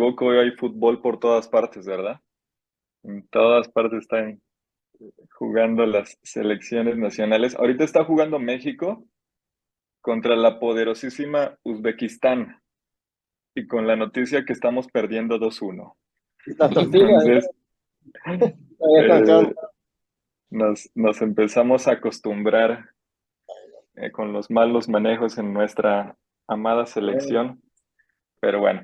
equivoco, hoy hay fútbol por todas partes, ¿verdad? En todas partes están jugando las selecciones nacionales. Ahorita está jugando México contra la poderosísima Uzbekistán y con la noticia que estamos perdiendo 2-1. La tortilla, Entonces, no había escuchado. eh, nos empezamos a acostumbrar con los malos manejos en nuestra amada selección, pero bueno.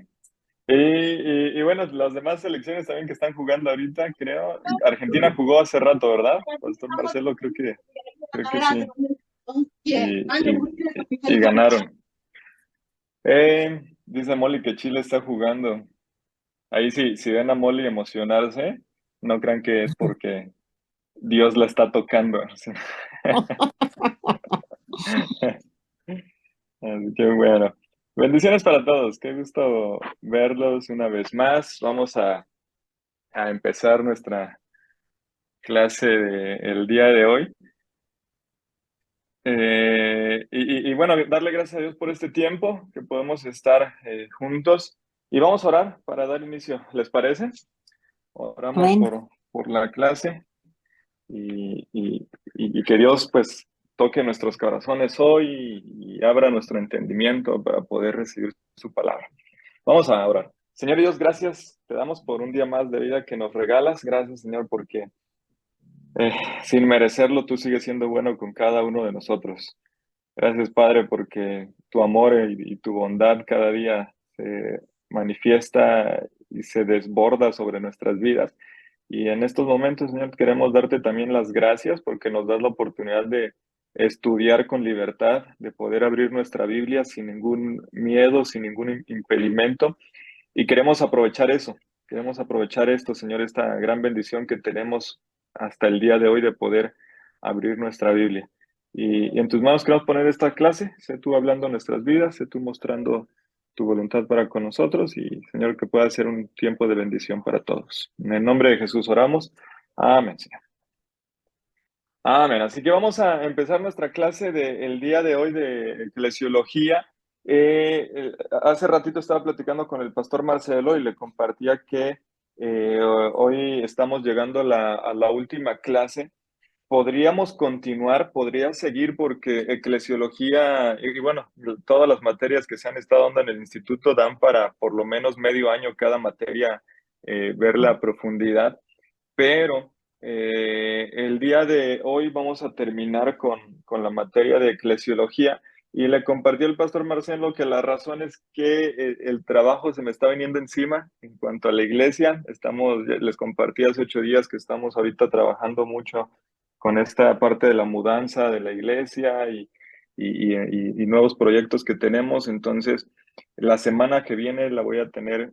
Y bueno, las demás selecciones también que están jugando ahorita, creo. Argentina jugó hace rato, ¿verdad? Pastor Marcelo, creo que sí. Y ganaron. Dice Molly que Chile está jugando. Ahí sí, si ven a Molly emocionarse, no crean que es porque Dios la está tocando. ¿Sí? Así que bueno. Bendiciones para todos. Qué gusto verlos una vez más. Vamos a empezar nuestra clase el día de hoy. Y bueno, darle gracias a Dios por este tiempo que podemos estar juntos y vamos a orar para dar inicio. ¿Les parece? Oramos Amén. por la clase y que Dios pues toque nuestros corazones hoy y abra nuestro entendimiento para poder recibir su palabra. Vamos a orar. Señor Dios, gracias. Te damos por un día más de vida que nos regalas. Gracias, Señor, porque eh, sin merecerlo tú sigues siendo bueno con cada uno de nosotros. Gracias, Padre, porque tu amor y tu bondad cada día se manifiesta y se desborda sobre nuestras vidas. Y en estos momentos, Señor, queremos darte también las gracias porque nos das la oportunidad de estudiar con libertad, de poder abrir nuestra Biblia sin ningún miedo, sin ningún impedimento. Y queremos aprovechar eso, queremos aprovechar esto, Señor, esta gran bendición que tenemos hasta el día de hoy de poder abrir nuestra Biblia. Y en tus manos queremos poner esta clase, sé tú hablando en nuestras vidas, sé tú mostrando tu voluntad para con nosotros y, Señor, que pueda ser un tiempo de bendición para todos. En el nombre de Jesús oramos. Amén, Señor. Amén. Así que vamos a empezar nuestra clase del día de hoy de eclesiología. Hace ratito estaba platicando con el pastor Marcelo y le compartía que hoy estamos llegando a la última clase. Podríamos continuar, podría seguir porque eclesiología y bueno, todas las materias que se han estado dando en el instituto dan para por lo menos medio año cada materia ver la profundidad, pero el día de hoy vamos a terminar con la materia de eclesiología y le compartió el pastor Marcelo que la razón es que el trabajo se me está viniendo encima en cuanto a la iglesia. Les compartí hace 8 días que estamos ahorita trabajando mucho con esta parte de la mudanza de la iglesia y nuevos proyectos que tenemos. Entonces, la semana que viene la voy a tener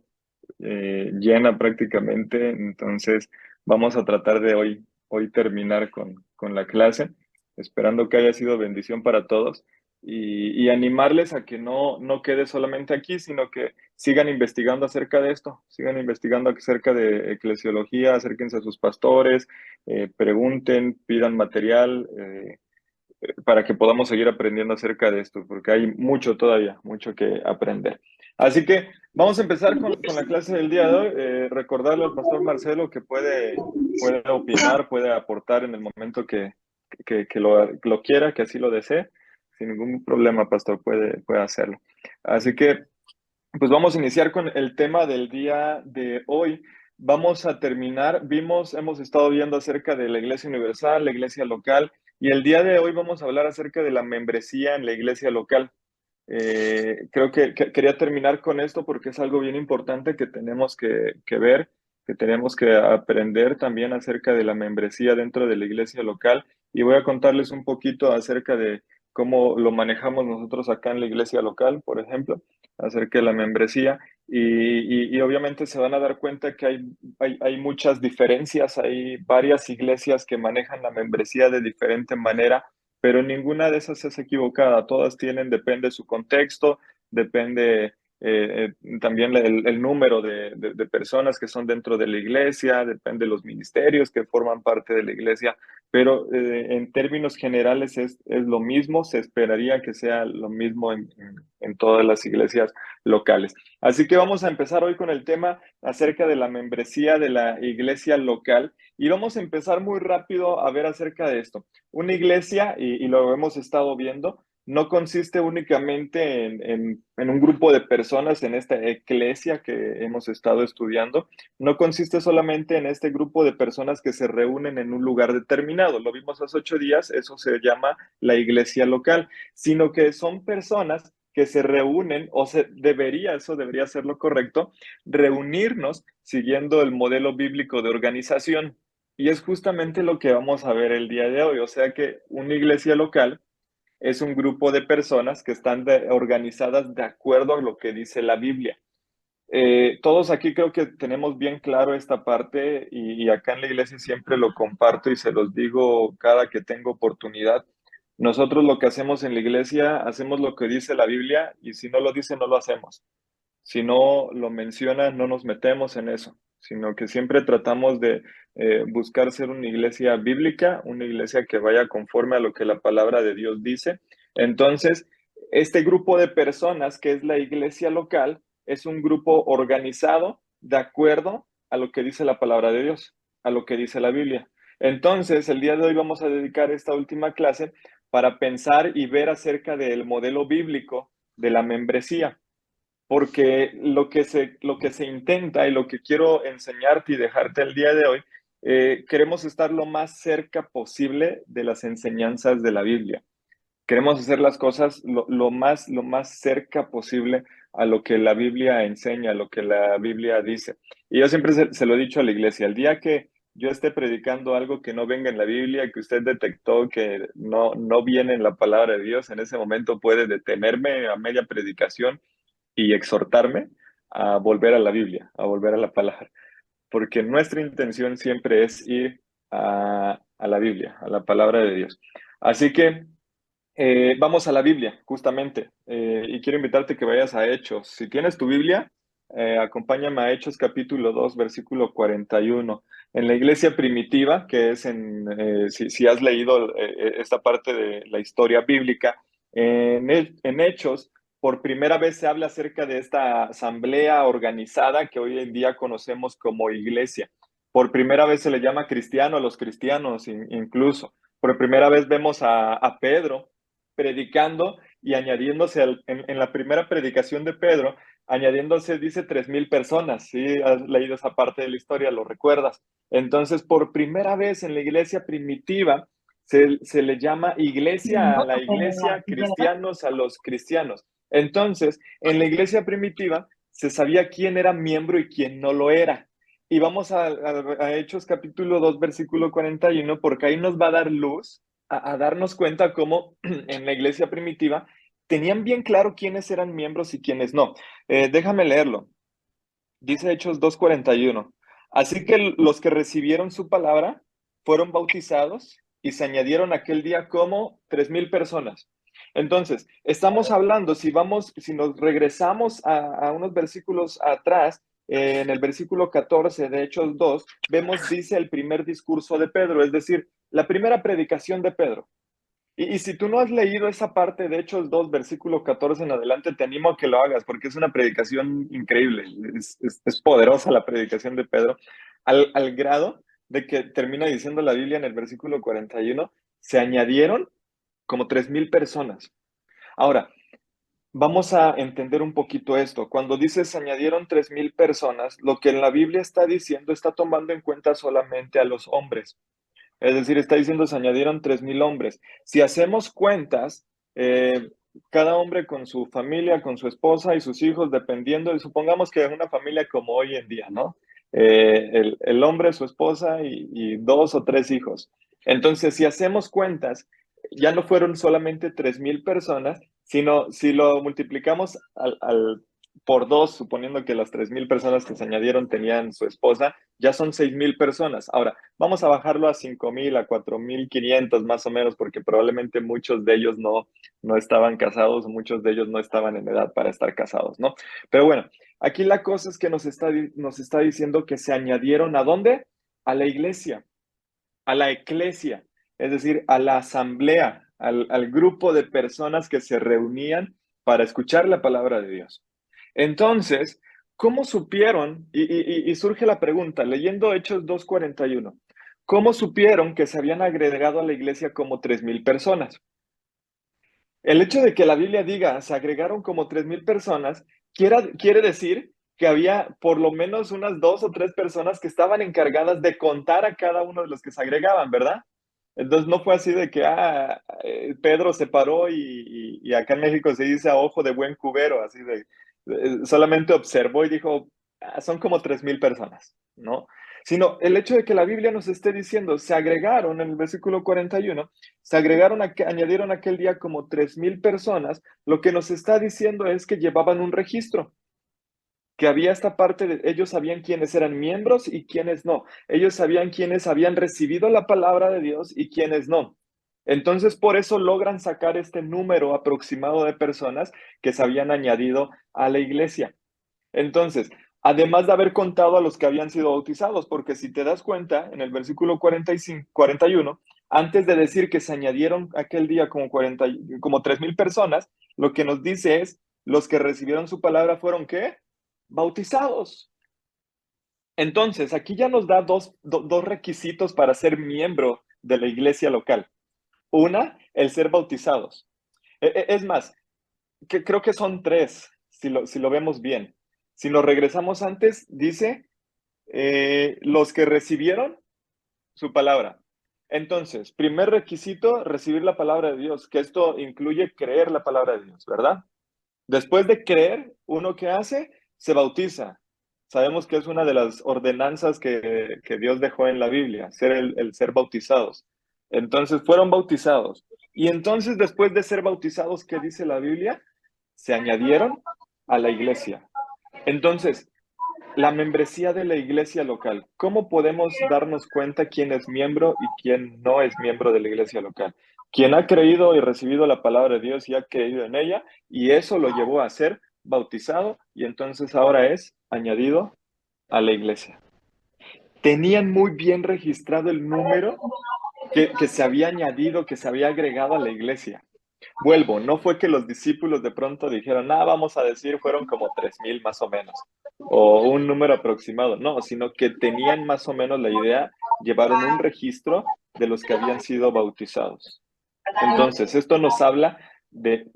llena prácticamente. Entonces, vamos a tratar de hoy terminar con la clase, esperando que haya sido bendición para todos y animarles a que no quede solamente aquí, sino que sigan investigando acerca de esto, sigan investigando acerca de eclesiología, acérquense a sus pastores, pregunten, pidan material. Para que podamos seguir aprendiendo acerca de esto, porque hay mucho todavía, mucho que aprender. Así que vamos a empezar con la clase del día de hoy. Recordarle al pastor Marcelo que puede opinar, puede aportar en el momento que lo quiera, que así lo desee. Sin ningún problema, pastor, puede hacerlo. Así que, pues vamos a iniciar con el tema del día de hoy. Vamos a terminar, hemos estado viendo acerca de la Iglesia Universal, la Iglesia local, y el día de hoy vamos a hablar acerca de la membresía en la Iglesia local. Creo que quería terminar con esto porque es algo bien importante que tenemos que ver, que tenemos que aprender también acerca de la membresía dentro de la Iglesia local, y voy a contarles un poquito acerca de cómo lo manejamos nosotros acá en la Iglesia local, por ejemplo, acerca de la membresía. Y obviamente se van a dar cuenta que hay muchas diferencias, hay varias iglesias que manejan la membresía de diferente manera, pero ninguna de esas es equivocada, todas tienen, depende de su contexto, depende también el número de personas que son dentro de la iglesia, depende de los ministerios que forman parte de la iglesia, pero en términos generales es lo mismo, se esperaría que sea lo mismo en todas las iglesias locales. Así que vamos a empezar hoy con el tema acerca de la membresía de la iglesia local y vamos a empezar muy rápido a ver acerca de esto. Una iglesia, y lo hemos estado viendo, no consiste únicamente en un grupo de personas en esta eclesia que hemos estado estudiando, no consiste solamente en este grupo de personas que se reúnen en un lugar determinado, lo vimos hace 8 días, eso se llama la iglesia local, sino que son personas que se reúnen, eso debería ser lo correcto, reunirnos siguiendo el modelo bíblico de organización. Y es justamente lo que vamos a ver el día de hoy, o sea que una iglesia local es un grupo de personas que están organizadas de acuerdo a lo que dice la Biblia. Todos aquí creo que tenemos bien claro esta parte y acá en la iglesia siempre lo comparto y se los digo cada que tengo oportunidad. Nosotros lo que hacemos en la iglesia, hacemos lo que dice la Biblia y si no lo dice, no lo hacemos. Si no lo menciona, no nos metemos en eso, sino que siempre tratamos de buscar ser una iglesia bíblica, una iglesia que vaya conforme a lo que la palabra de Dios dice. Entonces, este grupo de personas que es la iglesia local es un grupo organizado de acuerdo a lo que dice la palabra de Dios, a lo que dice la Biblia. Entonces, el día de hoy vamos a dedicar esta última clase para pensar y ver acerca del modelo bíblico de la membresía porque lo que se intenta y lo que quiero enseñarte y dejarte el día de hoy, queremos estar lo más cerca posible de las enseñanzas de la Biblia. Queremos hacer las cosas lo más cerca posible a lo que la Biblia enseña, a lo que la Biblia dice. Y yo siempre se lo he dicho a la iglesia, el día que yo esté predicando algo que no venga en la Biblia, que usted detectó que no viene en la palabra de Dios, en ese momento puede detenerme a media predicación y exhortarme a volver a la Biblia, a volver a la palabra, porque nuestra intención siempre es ir a la Biblia, a la palabra de Dios. Así que vamos a la Biblia, justamente, y quiero invitarte que vayas a Hechos. Si tienes tu Biblia, acompáñame a Hechos capítulo 2, versículo 41. En la iglesia primitiva, que es si has leído esta parte de la historia bíblica, en Hechos, por primera vez se habla acerca de esta asamblea organizada que hoy en día conocemos como iglesia. Por primera vez se le llama cristiano a los cristianos incluso. Por primera vez vemos a Pedro predicando y añadiéndose en la primera predicación de Pedro, añadiéndose, dice 3,000 personas. ¿Sí? Has leído esa parte de la historia, lo recuerdas. Entonces, por primera vez en la iglesia primitiva, se le llama iglesia a la iglesia, cristianos a los cristianos. Entonces, en la iglesia primitiva se sabía quién era miembro y quién no lo era. Y vamos a Hechos capítulo 2, versículo 41, porque ahí nos va a dar luz a darnos cuenta cómo en la iglesia primitiva tenían bien claro quiénes eran miembros y quiénes no. Déjame leerlo. Dice Hechos 2:41. Así que los que recibieron su palabra fueron bautizados y se añadieron aquel día como 3,000 personas. Entonces, estamos hablando, si nos regresamos a unos versículos atrás, en el versículo 14 de Hechos 2, vemos, dice el primer discurso de Pedro, es decir, la primera predicación de Pedro. Y si tú no has leído esa parte de Hechos 2, versículo 14 en adelante, te animo a que lo hagas porque es una predicación increíble. Es poderosa la predicación de Pedro, al grado de que termina diciendo la Biblia en el versículo 41, se añadieron como 3,000 personas. Ahora, vamos a entender un poquito esto. Cuando dice se añadieron 3,000 personas, lo que en la Biblia está diciendo está tomando en cuenta solamente a los hombres. Es decir, está diciendo se añadieron 3,000 hombres. Si hacemos cuentas, cada hombre con su familia, con su esposa y sus hijos, dependiendo, y supongamos que es una familia como hoy en día, ¿no? El hombre, su esposa y 2 o 3 hijos. Entonces, si hacemos cuentas, ya no fueron solamente 3,000 personas, sino si lo multiplicamos por dos, suponiendo que las 3,000 personas que se añadieron tenían su esposa, ya son 6,000 personas. Ahora, vamos a bajarlo a 5,000, a 4,500 más o menos, porque probablemente muchos de ellos no estaban casados, muchos de ellos no estaban en edad para estar casados, ¿no? Pero bueno, aquí la cosa es que nos está diciendo que se añadieron ¿a dónde? A la iglesia, a la eclesia, es decir, a la asamblea, al grupo de personas que se reunían para escuchar la palabra de Dios. Entonces, ¿cómo supieron? Y surge la pregunta, leyendo Hechos 2:41, ¿cómo supieron que se habían agregado a la iglesia como 3,000 personas? El hecho de que la Biblia diga se agregaron como 3,000 personas quiere decir que había por lo menos unas 2 o 3 personas que estaban encargadas de contar a cada uno de los que se agregaban, ¿verdad? Entonces no fue así de que Pedro se paró y acá en México se dice a ojo de buen cubero, así solamente observó y dijo, son como 3,000 personas, ¿no? Sino el hecho de que la Biblia nos esté diciendo, se agregaron en el versículo 41, se agregaron, añadieron aquel día como 3,000 personas, lo que nos está diciendo es que llevaban un registro, que había esta parte de ellos sabían quiénes eran miembros y quiénes no. Ellos sabían quiénes habían recibido la palabra de Dios y quiénes no. Entonces, por eso logran sacar este número aproximado de personas que se habían añadido a la iglesia. Entonces, además de haber contado a los que habían sido bautizados, porque si te das cuenta, en el versículo 45, 41, antes de decir que se añadieron aquel día como 3,000 personas, lo que nos dice es, los que recibieron su palabra fueron, ¿qué? Bautizados. Entonces, aquí ya nos da dos requisitos para ser miembro de la iglesia local. Una, el ser bautizados. Es más, que creo que son tres, si lo vemos bien. Si nos regresamos antes, dice, los que recibieron su palabra. Entonces, primer requisito, recibir la palabra de Dios, que esto incluye creer la palabra de Dios, ¿verdad? Después de creer, ¿uno qué hace? Se bautiza. Sabemos que es una de las ordenanzas que Dios dejó en la Biblia, ser el ser bautizados. Entonces, fueron bautizados. Y entonces, después de ser bautizados, ¿qué dice la Biblia? Se añadieron a la iglesia. Entonces, la membresía de la iglesia local. ¿Cómo podemos darnos cuenta quién es miembro y quién no es miembro de la iglesia local? Quien ha creído y recibido la palabra de Dios y ha creído en ella, y eso lo llevó a ser bautizado y entonces ahora es añadido a la iglesia. Tenían muy bien registrado el número que se había añadido, que se había agregado a la iglesia. Vuelvo, no fue que los discípulos de pronto dijeron, vamos a decir, fueron como 3,000 más o menos, o un número aproximado, no, sino que tenían más o menos la idea, llevaron un registro de los que habían sido bautizados. Entonces, esto nos habla de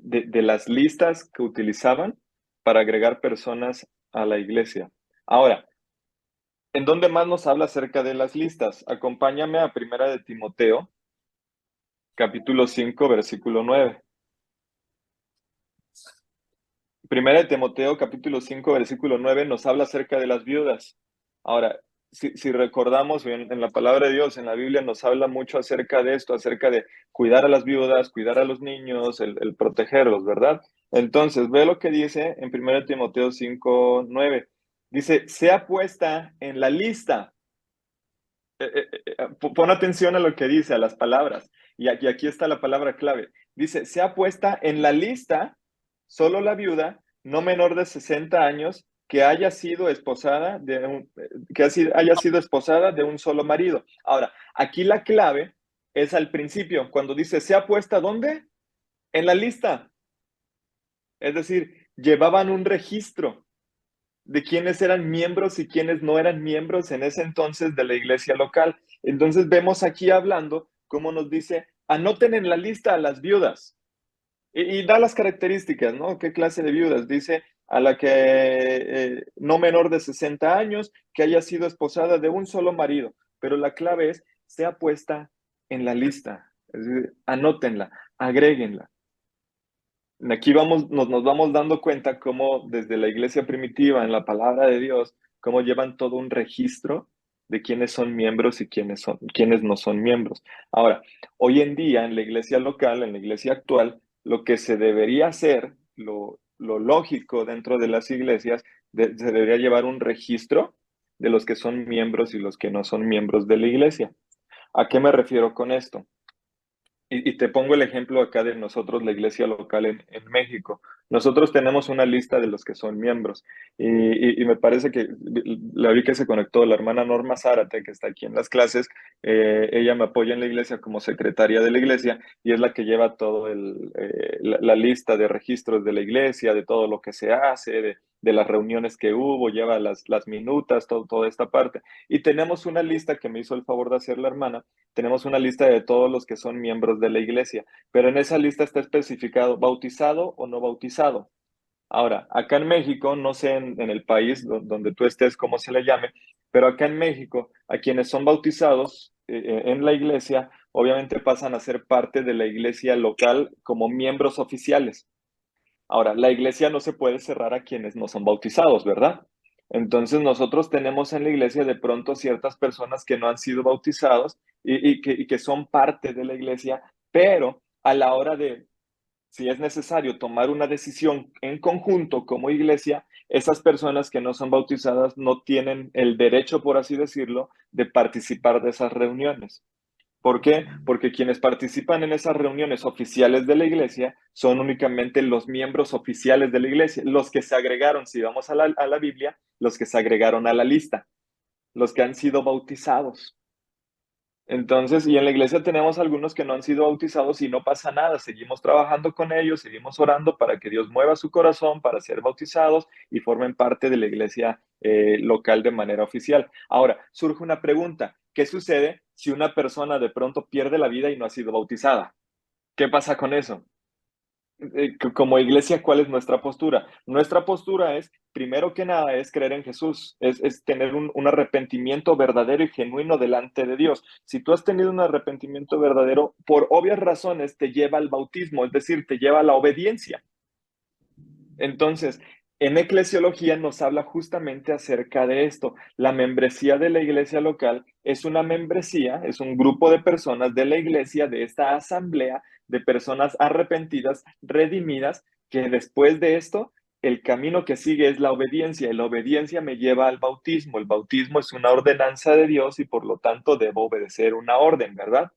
las listas que utilizaban para agregar personas a la iglesia. Ahora, ¿en dónde más nos habla acerca de las listas? Acompáñame a Primera de Timoteo, capítulo 5, versículo 9. Primera de Timoteo, capítulo 5, versículo 9, nos habla acerca de las viudas. Ahora, si recordamos en la palabra de Dios, en la Biblia, nos habla mucho acerca de esto, acerca de cuidar a las viudas, cuidar a los niños, el protegerlos, ¿verdad? Entonces, ve lo que dice en Primera de Timoteo 5, 9. Dice, sea puesta en la lista. Pon atención a lo que dice, a las palabras. Y aquí está la palabra clave. Dice, sea puesta en la lista solo la viuda no menor de 60 años que haya sido esposada haya sido esposada de un solo marido. Ahora, aquí la clave es al principio, cuando dice, sea puesta ¿dónde? En la lista. Es decir, llevaban un registro de quiénes eran miembros y quiénes no eran miembros en ese entonces de la iglesia local. Entonces vemos aquí hablando, como nos dice, anoten en la lista a las viudas y da las características, ¿no? ¿Qué clase de viudas? Dice a la que no menor de 60 años, que haya sido esposada de un solo marido, pero la clave es, sea puesta en la lista, es decir, anótenla, agréguenla. Aquí nos vamos dando cuenta cómo desde la iglesia primitiva, en la palabra de Dios, cómo llevan todo un registro de quiénes son miembros y quiénes no son miembros. Ahora, hoy en día en la iglesia local, en la iglesia actual, lo que se debería hacer, lo lógico dentro de las iglesias, se debería llevar un registro de los que son miembros y los que no son miembros de la iglesia. ¿A qué me refiero con esto? Y te pongo el ejemplo acá de nosotros, la iglesia local en México. Nosotros tenemos una lista de los que son miembros y me parece que la vi que se conectó la hermana Norma Zárate, que está aquí en las clases. Ella me apoya en la iglesia como secretaria de la iglesia y es la que lleva todo la lista de registros de la iglesia, de todo lo que se hace, de las reuniones que hubo, lleva las minutas, toda esta parte. Y tenemos una lista que me hizo el favor de hacer la hermana. Tenemos una lista de todos los que son miembros de la iglesia, pero en esa lista está especificado bautizado o no bautizado. Ahora, acá en México, no sé en el país donde tú estés, cómo se le llame, pero acá en México, a quienes son bautizados en la iglesia, obviamente pasan a ser parte de la iglesia local como miembros oficiales. Ahora, la iglesia no se puede cerrar a quienes no son bautizados, ¿verdad? Entonces nosotros tenemos en la iglesia de pronto ciertas personas que no han sido bautizados y que son parte de la iglesia, pero a la hora de, si es necesario tomar una decisión en conjunto como iglesia, esas personas que no son bautizadas no tienen el derecho, por así decirlo, de participar de esas reuniones. ¿Por qué? Porque quienes participan en esas reuniones oficiales de la iglesia son únicamente los miembros oficiales de la iglesia, los que se agregaron, si vamos a la Biblia, los que se agregaron a la lista, los que han sido bautizados. Entonces, y en la iglesia tenemos algunos que no han sido bautizados y no pasa nada, seguimos trabajando con ellos, seguimos orando para que Dios mueva su corazón para ser bautizados y formen parte de la iglesia local de manera oficial. Ahora, surge una pregunta, ¿qué sucede si una persona de pronto pierde la vida y no ha sido bautizada? ¿Qué pasa con eso? Como iglesia, ¿cuál es nuestra postura? Nuestra postura es, primero que nada, es creer en Jesús, es tener un arrepentimiento verdadero y genuino delante de Dios. Si tú has tenido un arrepentimiento verdadero, por obvias razones te lleva al bautismo, es decir, te lleva a la obediencia. Entonces, en eclesiología nos habla justamente acerca de esto. La membresía de la iglesia local es una membresía, es un grupo de personas de la iglesia, de esta asamblea de personas arrepentidas, redimidas, que después de esto, el camino que sigue es la obediencia y la obediencia me lleva al bautismo. El bautismo es una ordenanza de Dios y por lo tanto debo obedecer una orden, ¿verdad?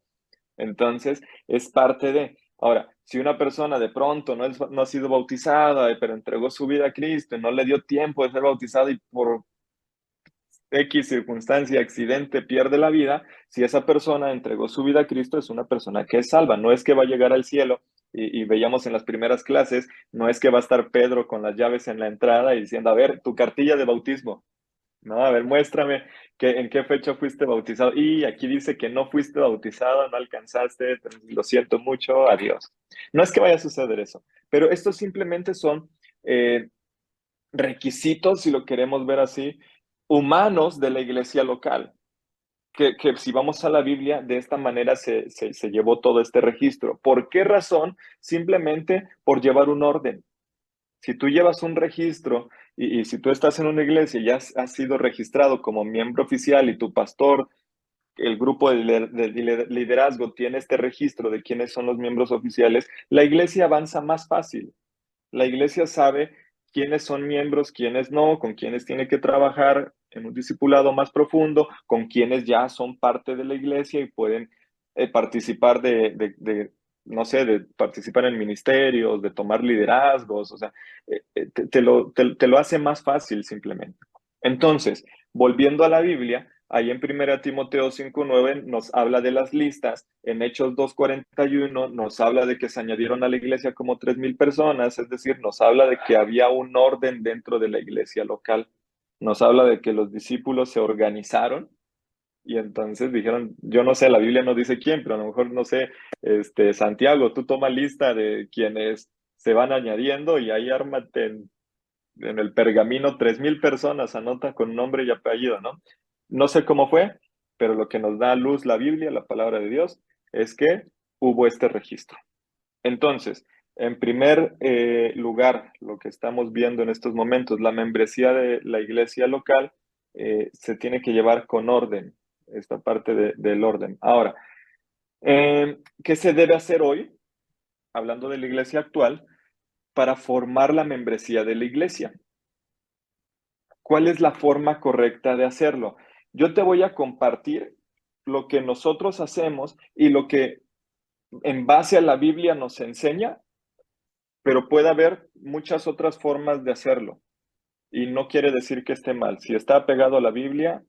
Entonces, es parte de. Ahora, si una persona de pronto no ha sido bautizada, pero entregó su vida a Cristo y no le dio tiempo de ser bautizado y por X circunstancia, accidente, pierde la vida, si esa persona entregó su vida a Cristo, es una persona que es salva. No es que va a llegar al cielo y veíamos en las primeras clases, no es que va a estar Pedro con las llaves en la entrada y diciendo, a ver, tu cartilla de bautismo. No, a ver, muéstrame en qué fecha fuiste bautizado. Y aquí dice que no fuiste bautizado, no alcanzaste, lo siento mucho, adiós. No es que vaya a suceder eso, pero estos simplemente son eh, requisitos, si lo queremos ver así, humanos de la iglesia local. Que si vamos a la Biblia, de esta manera se llevó todo este registro. ¿Por qué razón? Simplemente por llevar un orden. Si tú llevas un registro y si tú estás en una iglesia y ya has sido registrado como miembro oficial y tu pastor, el grupo de liderazgo tiene este registro de quiénes son los miembros oficiales, la iglesia avanza más fácil. La iglesia sabe quiénes son miembros, quiénes no, con quiénes tiene que trabajar en un discipulado más profundo, con quienes ya son parte de la iglesia y pueden participar no sé, de participar en ministerios, de tomar liderazgos, o sea, te lo hace más fácil simplemente. Entonces, volviendo a la Biblia, ahí en 1 Timoteo 5:9 nos habla de las listas, en Hechos 2:41 nos habla de que se añadieron a la iglesia como 3,000 personas, es decir, nos habla de que había un orden dentro de la iglesia local, nos habla de que los discípulos se organizaron y entonces dijeron, yo no sé, la Biblia no dice quién, pero a lo mejor no sé, Santiago, tú toma lista de quienes se van añadiendo y ahí ármate en el pergamino 3,000 personas, anota con nombre y apellido, ¿no? No sé cómo fue, pero lo que nos da a luz la Biblia, la palabra de Dios, es que hubo este registro. Entonces, en primer lugar, lo que estamos viendo en estos momentos, la membresía de la iglesia local se tiene que llevar con orden, esta parte del orden. Ahora, ¿qué se debe hacer hoy? Hablando de la iglesia actual, para formar la membresía de la iglesia. ¿Cuál es la forma correcta de hacerlo? Yo te voy a compartir lo que nosotros hacemos y lo que en base a la Biblia nos enseña, pero puede haber muchas otras formas de hacerlo. Y no quiere decir que esté mal. Si está pegado a la Biblia,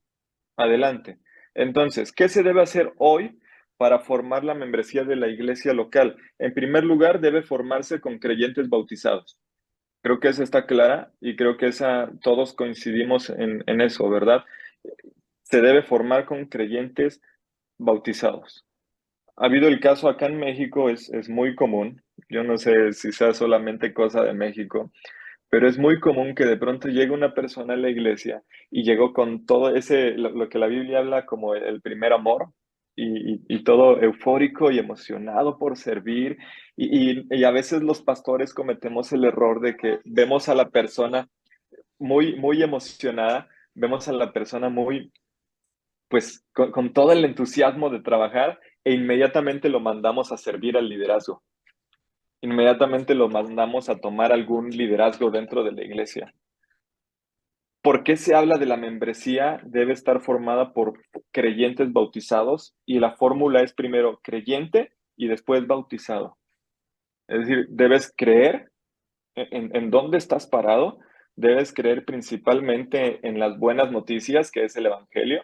adelante. Entonces, ¿qué se debe hacer hoy para formar la membresía de la iglesia local? En primer lugar, debe formarse con creyentes bautizados. Creo que esa está clara y creo que esa todos coincidimos en eso, ¿verdad? Se debe formar con creyentes bautizados. Ha habido el caso acá en México, es muy común, yo no sé si sea solamente cosa de México, pero es muy común que de pronto llegue una persona a la iglesia y llegó con todo ese, lo que la Biblia habla como el primer amor y todo eufórico y emocionado por servir. Y a veces los pastores cometemos el error de que vemos a la persona muy emocionada, vemos a la persona muy, pues, con todo el entusiasmo de trabajar e inmediatamente lo mandamos a servir al liderazgo. Inmediatamente lo mandamos a tomar algún liderazgo dentro de la iglesia. ¿Por qué se habla de la membresía? Debe estar formada por creyentes bautizados y la fórmula es primero creyente y después bautizado. Es decir, debes creer en dónde estás parado, debes creer principalmente en las buenas noticias, que es el Evangelio,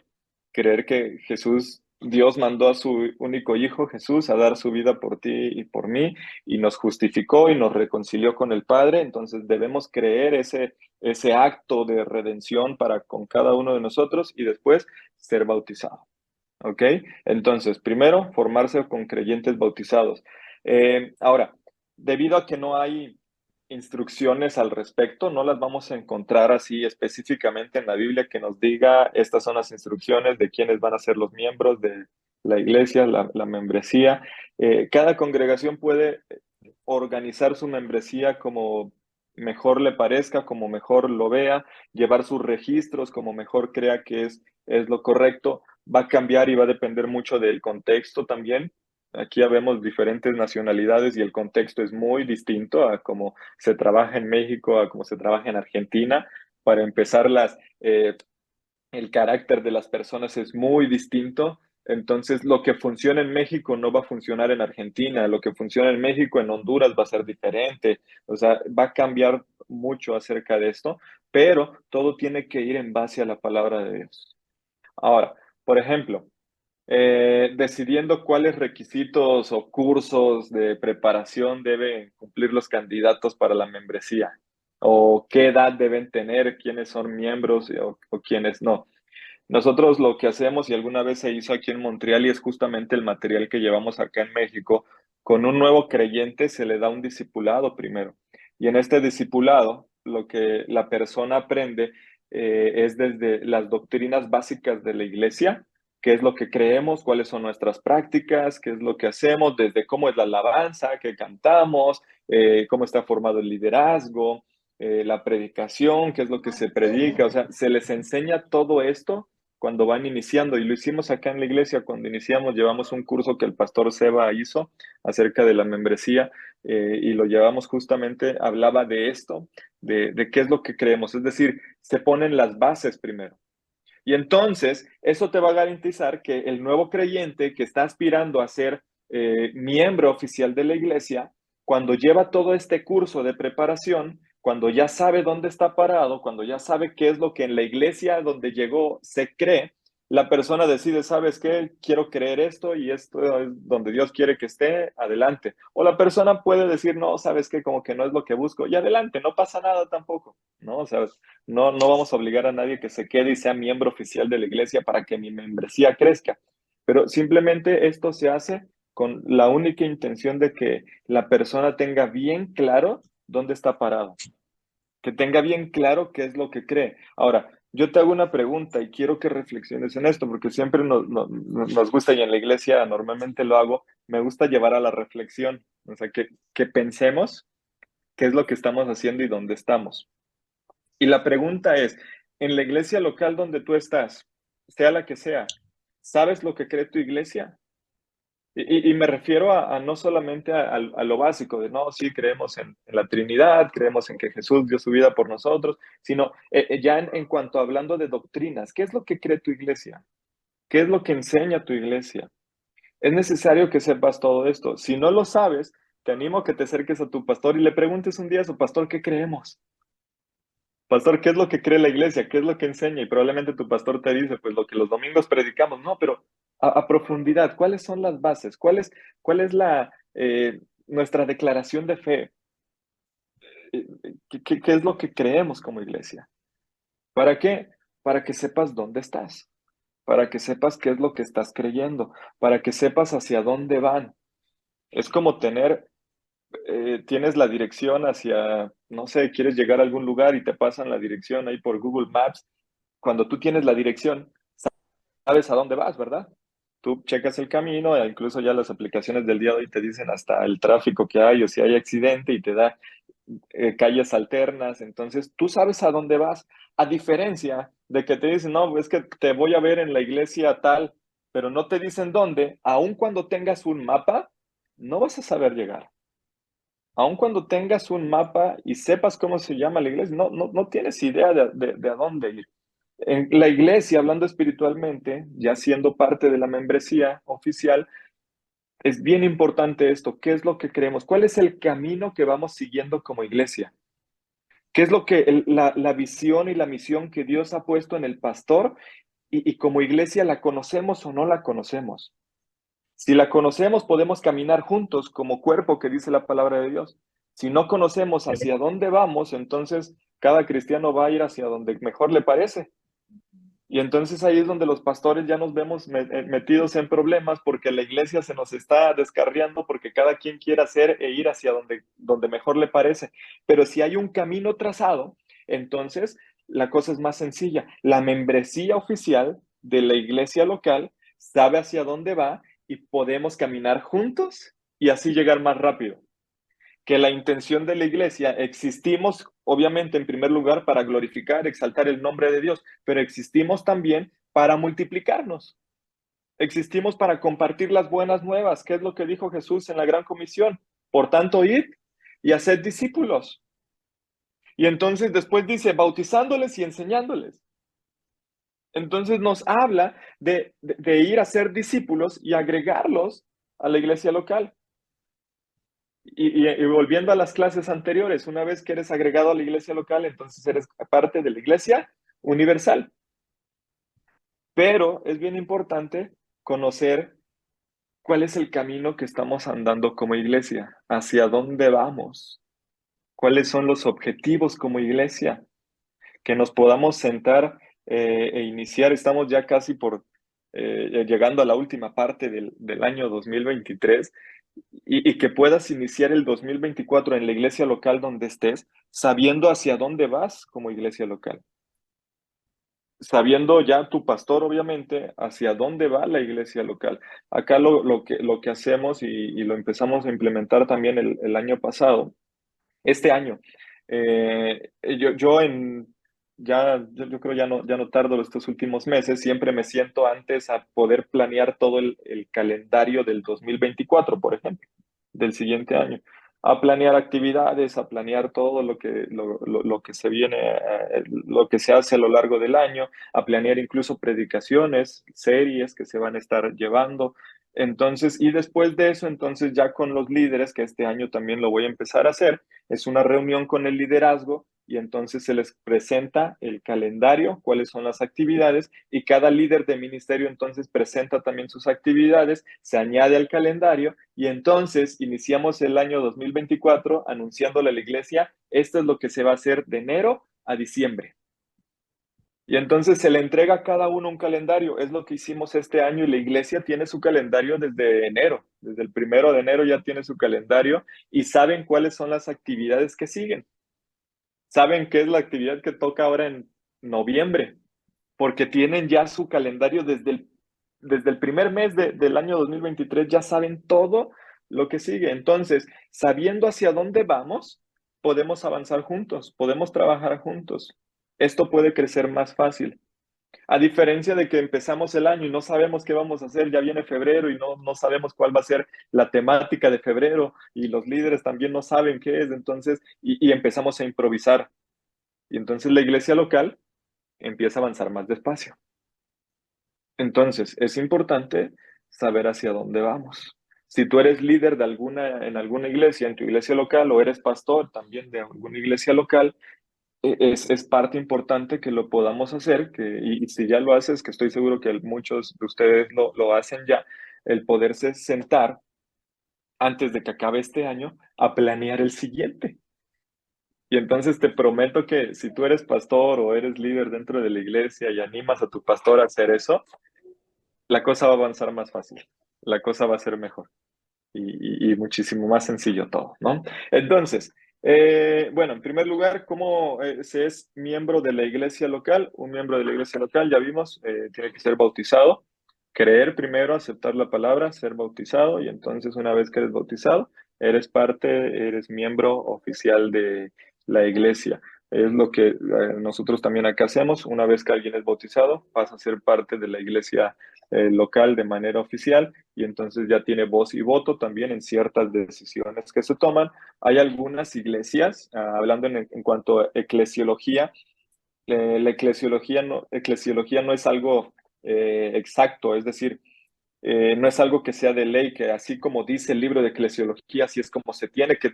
creer que Jesús, Dios mandó a su único Hijo, Jesús, a dar su vida por ti y por mí, y nos justificó y nos reconcilió con el Padre, entonces debemos creer ese acto de redención para con cada uno de nosotros y después ser bautizado. ¿Ok? Entonces, primero, formarse con creyentes bautizados. Ahora, debido a que no hay instrucciones al respecto, no las vamos a encontrar así específicamente en la Biblia que nos diga estas son las instrucciones de quiénes van a ser los miembros de la iglesia, la membresía. Cada congregación puede organizar su membresía como mejor le parezca, como mejor lo vea, llevar sus registros como mejor crea que es lo correcto. Va a cambiar y va a depender mucho del contexto también. Aquí ya vemos diferentes nacionalidades y el contexto es muy distinto a cómo se trabaja en México, a cómo se trabaja en Argentina. Para empezar, el carácter de las personas es muy distinto. Entonces, lo que funciona en México no va a funcionar en Argentina, lo que funciona en México, en Honduras va a ser diferente. O sea, va a cambiar mucho acerca de esto, pero todo tiene que ir en base a la palabra de Dios. Ahora, por ejemplo, decidiendo cuáles requisitos o cursos de preparación deben cumplir los candidatos para la membresía, o qué edad deben tener, quiénes son miembros o quiénes no. Nosotros lo que hacemos, y alguna vez se hizo aquí en Montreal, y es justamente el material que llevamos acá en México, con un nuevo creyente se le da un discipulado primero. Y en este discipulado, lo que la persona aprende es desde las doctrinas básicas de la iglesia, qué es lo que creemos, cuáles son nuestras prácticas, qué es lo que hacemos, desde cómo es la alabanza, qué cantamos, cómo está formado el liderazgo, la predicación, qué es lo que se predica. O sea, se les enseña todo esto cuando van iniciando, y lo hicimos acá en la iglesia cuando iniciamos, llevamos un curso que el pastor Seba hizo acerca de la membresía, y lo llevamos justamente, hablaba de esto, de qué es lo que creemos, es decir, se ponen las bases primero. Y entonces, eso te va a garantizar que el nuevo creyente que está aspirando a ser miembro oficial de la iglesia, cuando lleva todo este curso de preparación, cuando ya sabe dónde está parado, cuando ya sabe qué es lo que en la iglesia donde llegó se cree, la persona decide, ¿sabes qué? Quiero creer esto y esto es donde Dios quiere que esté, adelante. O la persona puede decir, no, ¿sabes qué? Como que no es lo que busco y adelante, no pasa nada tampoco, ¿no? O sea, no vamos a obligar a nadie que se quede y sea miembro oficial de la iglesia para que mi membresía crezca, pero simplemente esto se hace con la única intención de que la persona tenga bien claro dónde está parado, que tenga bien claro qué es lo que cree. Ahora, yo te hago una pregunta y quiero que reflexiones en esto, porque siempre nos gusta y en la iglesia normalmente lo hago, me gusta llevar a la reflexión, o sea, que pensemos qué es lo que estamos haciendo y dónde estamos. Y la pregunta es, en la iglesia local donde tú estás, sea la que sea, ¿sabes lo que cree tu iglesia? Y me refiero a no solamente a lo básico de, no, sí, creemos en la Trinidad, creemos en que Jesús dio su vida por nosotros, sino ya en cuanto hablando de doctrinas, ¿qué es lo que cree tu iglesia? ¿Qué es lo que enseña tu iglesia? Es necesario que sepas todo esto. Si no lo sabes, te animo a que te acerques a tu pastor y le preguntes un día a su pastor, ¿qué creemos? Pastor, ¿qué es lo que cree la iglesia? ¿Qué es lo que enseña? Y probablemente tu pastor te dice, pues lo que los domingos predicamos. No, pero a profundidad, ¿cuáles son las bases? ¿Cuál es nuestra declaración de fe? ¿Qué es lo que creemos como iglesia? ¿Para qué? Para que sepas dónde estás, para que sepas qué es lo que estás creyendo, para que sepas hacia dónde van. Es como tienes la dirección hacia, no sé, quieres llegar a algún lugar y te pasan la dirección ahí por Google Maps. Cuando tú tienes la dirección, sabes a dónde vas, ¿verdad? Tú checas el camino, e incluso ya las aplicaciones del día de hoy te dicen hasta el tráfico que hay o si hay accidente y te da calles alternas. Entonces, tú sabes a dónde vas, a diferencia de que te dicen, no, es que te voy a ver en la iglesia tal, pero no te dicen dónde, aun cuando tengas un mapa, no vas a saber llegar. Aun cuando tengas un mapa y sepas cómo se llama la iglesia, no tienes idea de a dónde ir. En la iglesia, hablando espiritualmente, ya siendo parte de la membresía oficial, es bien importante esto. ¿Qué es lo que creemos? ¿Cuál es el camino que vamos siguiendo como iglesia? ¿Qué es lo que la visión y la misión que Dios ha puesto en el pastor? Y como iglesia, ¿la conocemos o no la conocemos? Si la conocemos, podemos caminar juntos como cuerpo que dice la palabra de Dios. Si no conocemos hacia dónde vamos, entonces cada cristiano va a ir hacia donde mejor le parece. Y entonces ahí es donde los pastores ya nos vemos metidos en problemas porque la iglesia se nos está descarriando porque cada quien quiere hacer e ir hacia donde mejor le parece. Pero si hay un camino trazado, entonces la cosa es más sencilla. La membresía oficial de la iglesia local sabe hacia dónde va y podemos caminar juntos y así llegar más rápido. Que la intención de la iglesia, existimos obviamente en primer lugar para glorificar, exaltar el nombre de Dios, pero existimos también para multiplicarnos. Existimos para compartir las buenas nuevas, que es lo que dijo Jesús en la Gran Comisión. Por tanto, id y haced discípulos. Y entonces después dice, bautizándoles y enseñándoles. Entonces nos habla de ir a ser discípulos y agregarlos a la iglesia local. Y volviendo a las clases anteriores, una vez que eres agregado a la iglesia local, entonces eres parte de la iglesia universal. Pero es bien importante conocer cuál es el camino que estamos andando como iglesia, hacia dónde vamos, cuáles son los objetivos como iglesia, que nos podamos sentar e iniciar. Estamos ya casi llegando a la última parte del año 2023 y que puedas iniciar el 2024 en la iglesia local donde estés, sabiendo hacia dónde vas como iglesia local. Sabiendo ya tu pastor, obviamente, hacia dónde va la iglesia local. Acá lo que hacemos y lo empezamos a implementar también el año pasado, este año. Yo yo creo ya no tardo estos últimos meses, siempre me siento antes a poder planear todo el calendario del 2024, por ejemplo, del siguiente año, a planear actividades, a planear todo lo que se viene, lo que se hace a lo largo del año, a planear incluso predicaciones, series que se van a estar llevando. Entonces, y después de eso, entonces ya con los líderes, que este año también lo voy a empezar a hacer, es una reunión con el liderazgo y entonces se les presenta el calendario, cuáles son las actividades y cada líder de ministerio entonces presenta también sus actividades, se añade al calendario y entonces iniciamos el año 2024 anunciándole a la iglesia, esto es lo que se va a hacer de enero a diciembre. Y entonces se le entrega a cada uno un calendario. Es lo que hicimos este año y la iglesia tiene su calendario desde enero. Desde el 1 de enero ya tiene su calendario y saben cuáles son las actividades que siguen. Saben qué es la actividad que toca ahora en noviembre, porque tienen ya su calendario desde el primer mes del año 2023, ya saben todo lo que sigue. Entonces, sabiendo hacia dónde vamos, podemos avanzar juntos, podemos trabajar juntos. Esto puede crecer más fácil. A diferencia de que empezamos el año y no sabemos qué vamos a hacer, ya viene febrero y no sabemos cuál va a ser la temática de febrero y los líderes también no saben qué es, entonces, y empezamos a improvisar. Y entonces la iglesia local empieza a avanzar más despacio. Entonces, es importante saber hacia dónde vamos. Si tú eres líder de en alguna iglesia, en tu iglesia local, o eres pastor también de alguna iglesia local, es parte importante que lo podamos hacer, y si ya lo haces, que estoy seguro que muchos de ustedes lo hacen ya, el poderse sentar antes de que acabe este año a planear el siguiente. Y entonces te prometo que si tú eres pastor o eres líder dentro de la iglesia y animas a tu pastor a hacer eso, la cosa va a avanzar más fácil, la cosa va a ser mejor y muchísimo más sencillo todo, ¿no? Entonces, bueno, en primer lugar, ¿cómo se es miembro de la iglesia local? Un miembro de la iglesia local, ya vimos, tiene que ser bautizado, creer primero, aceptar la palabra, ser bautizado y entonces una vez que eres bautizado, eres parte, eres miembro oficial de la iglesia. Es lo que nosotros también acá hacemos. Una vez que alguien es bautizado, pasa a ser parte de la iglesia local de manera oficial y entonces ya tiene voz y voto también en ciertas decisiones que se toman. Hay algunas iglesias, hablando en cuanto a eclesiología, la eclesiología no es algo exacto, es decir, no es algo que sea de ley, que así como dice el libro de eclesiología, así es como se tiene que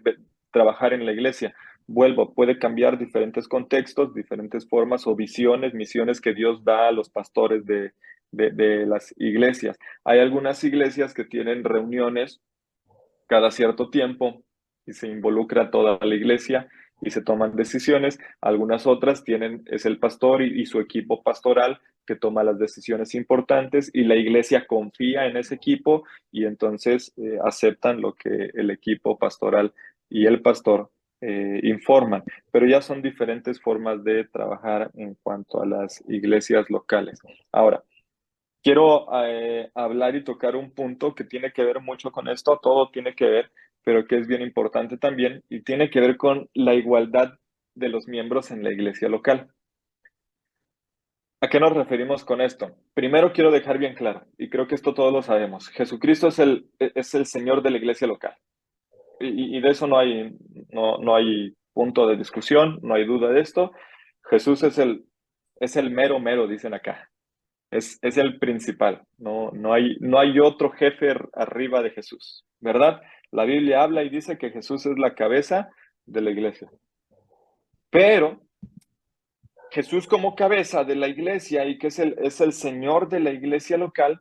trabajar en la iglesia. Vuelvo, puede cambiar diferentes contextos, diferentes formas o visiones, misiones que Dios da a los pastores de las iglesias. Hay algunas iglesias que tienen reuniones cada cierto tiempo y se involucra toda la iglesia y se toman decisiones. Algunas otras es el pastor y su equipo pastoral que toma las decisiones importantes y la iglesia confía en ese equipo y entonces aceptan lo que el equipo pastoral y el pastor informan. Pero ya son diferentes formas de trabajar en cuanto a las iglesias locales. Ahora, quiero hablar y tocar un punto que tiene que ver mucho con esto, todo tiene que ver, pero que es bien importante también, y tiene que ver con la igualdad de los miembros en la iglesia local. ¿A qué nos referimos con esto? Primero quiero dejar bien claro, y creo que esto todos lo sabemos, Jesucristo es el Señor de la iglesia local, y de eso no hay punto de discusión, no hay duda de esto. Jesús es el mero mero, dicen acá. Es el principal, no hay otro jefe arriba de Jesús, ¿verdad? La Biblia habla y dice que Jesús es la cabeza de la iglesia. Pero Jesús como cabeza de la iglesia y que es el Señor de la iglesia local,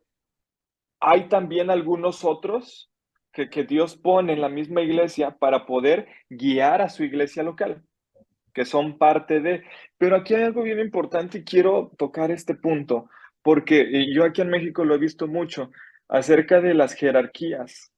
hay también algunos otros que Dios pone en la misma iglesia para poder guiar a su iglesia local, que son parte de... Pero aquí hay algo bien importante y quiero tocar este punto, porque yo aquí en México lo he visto mucho, acerca de las jerarquías.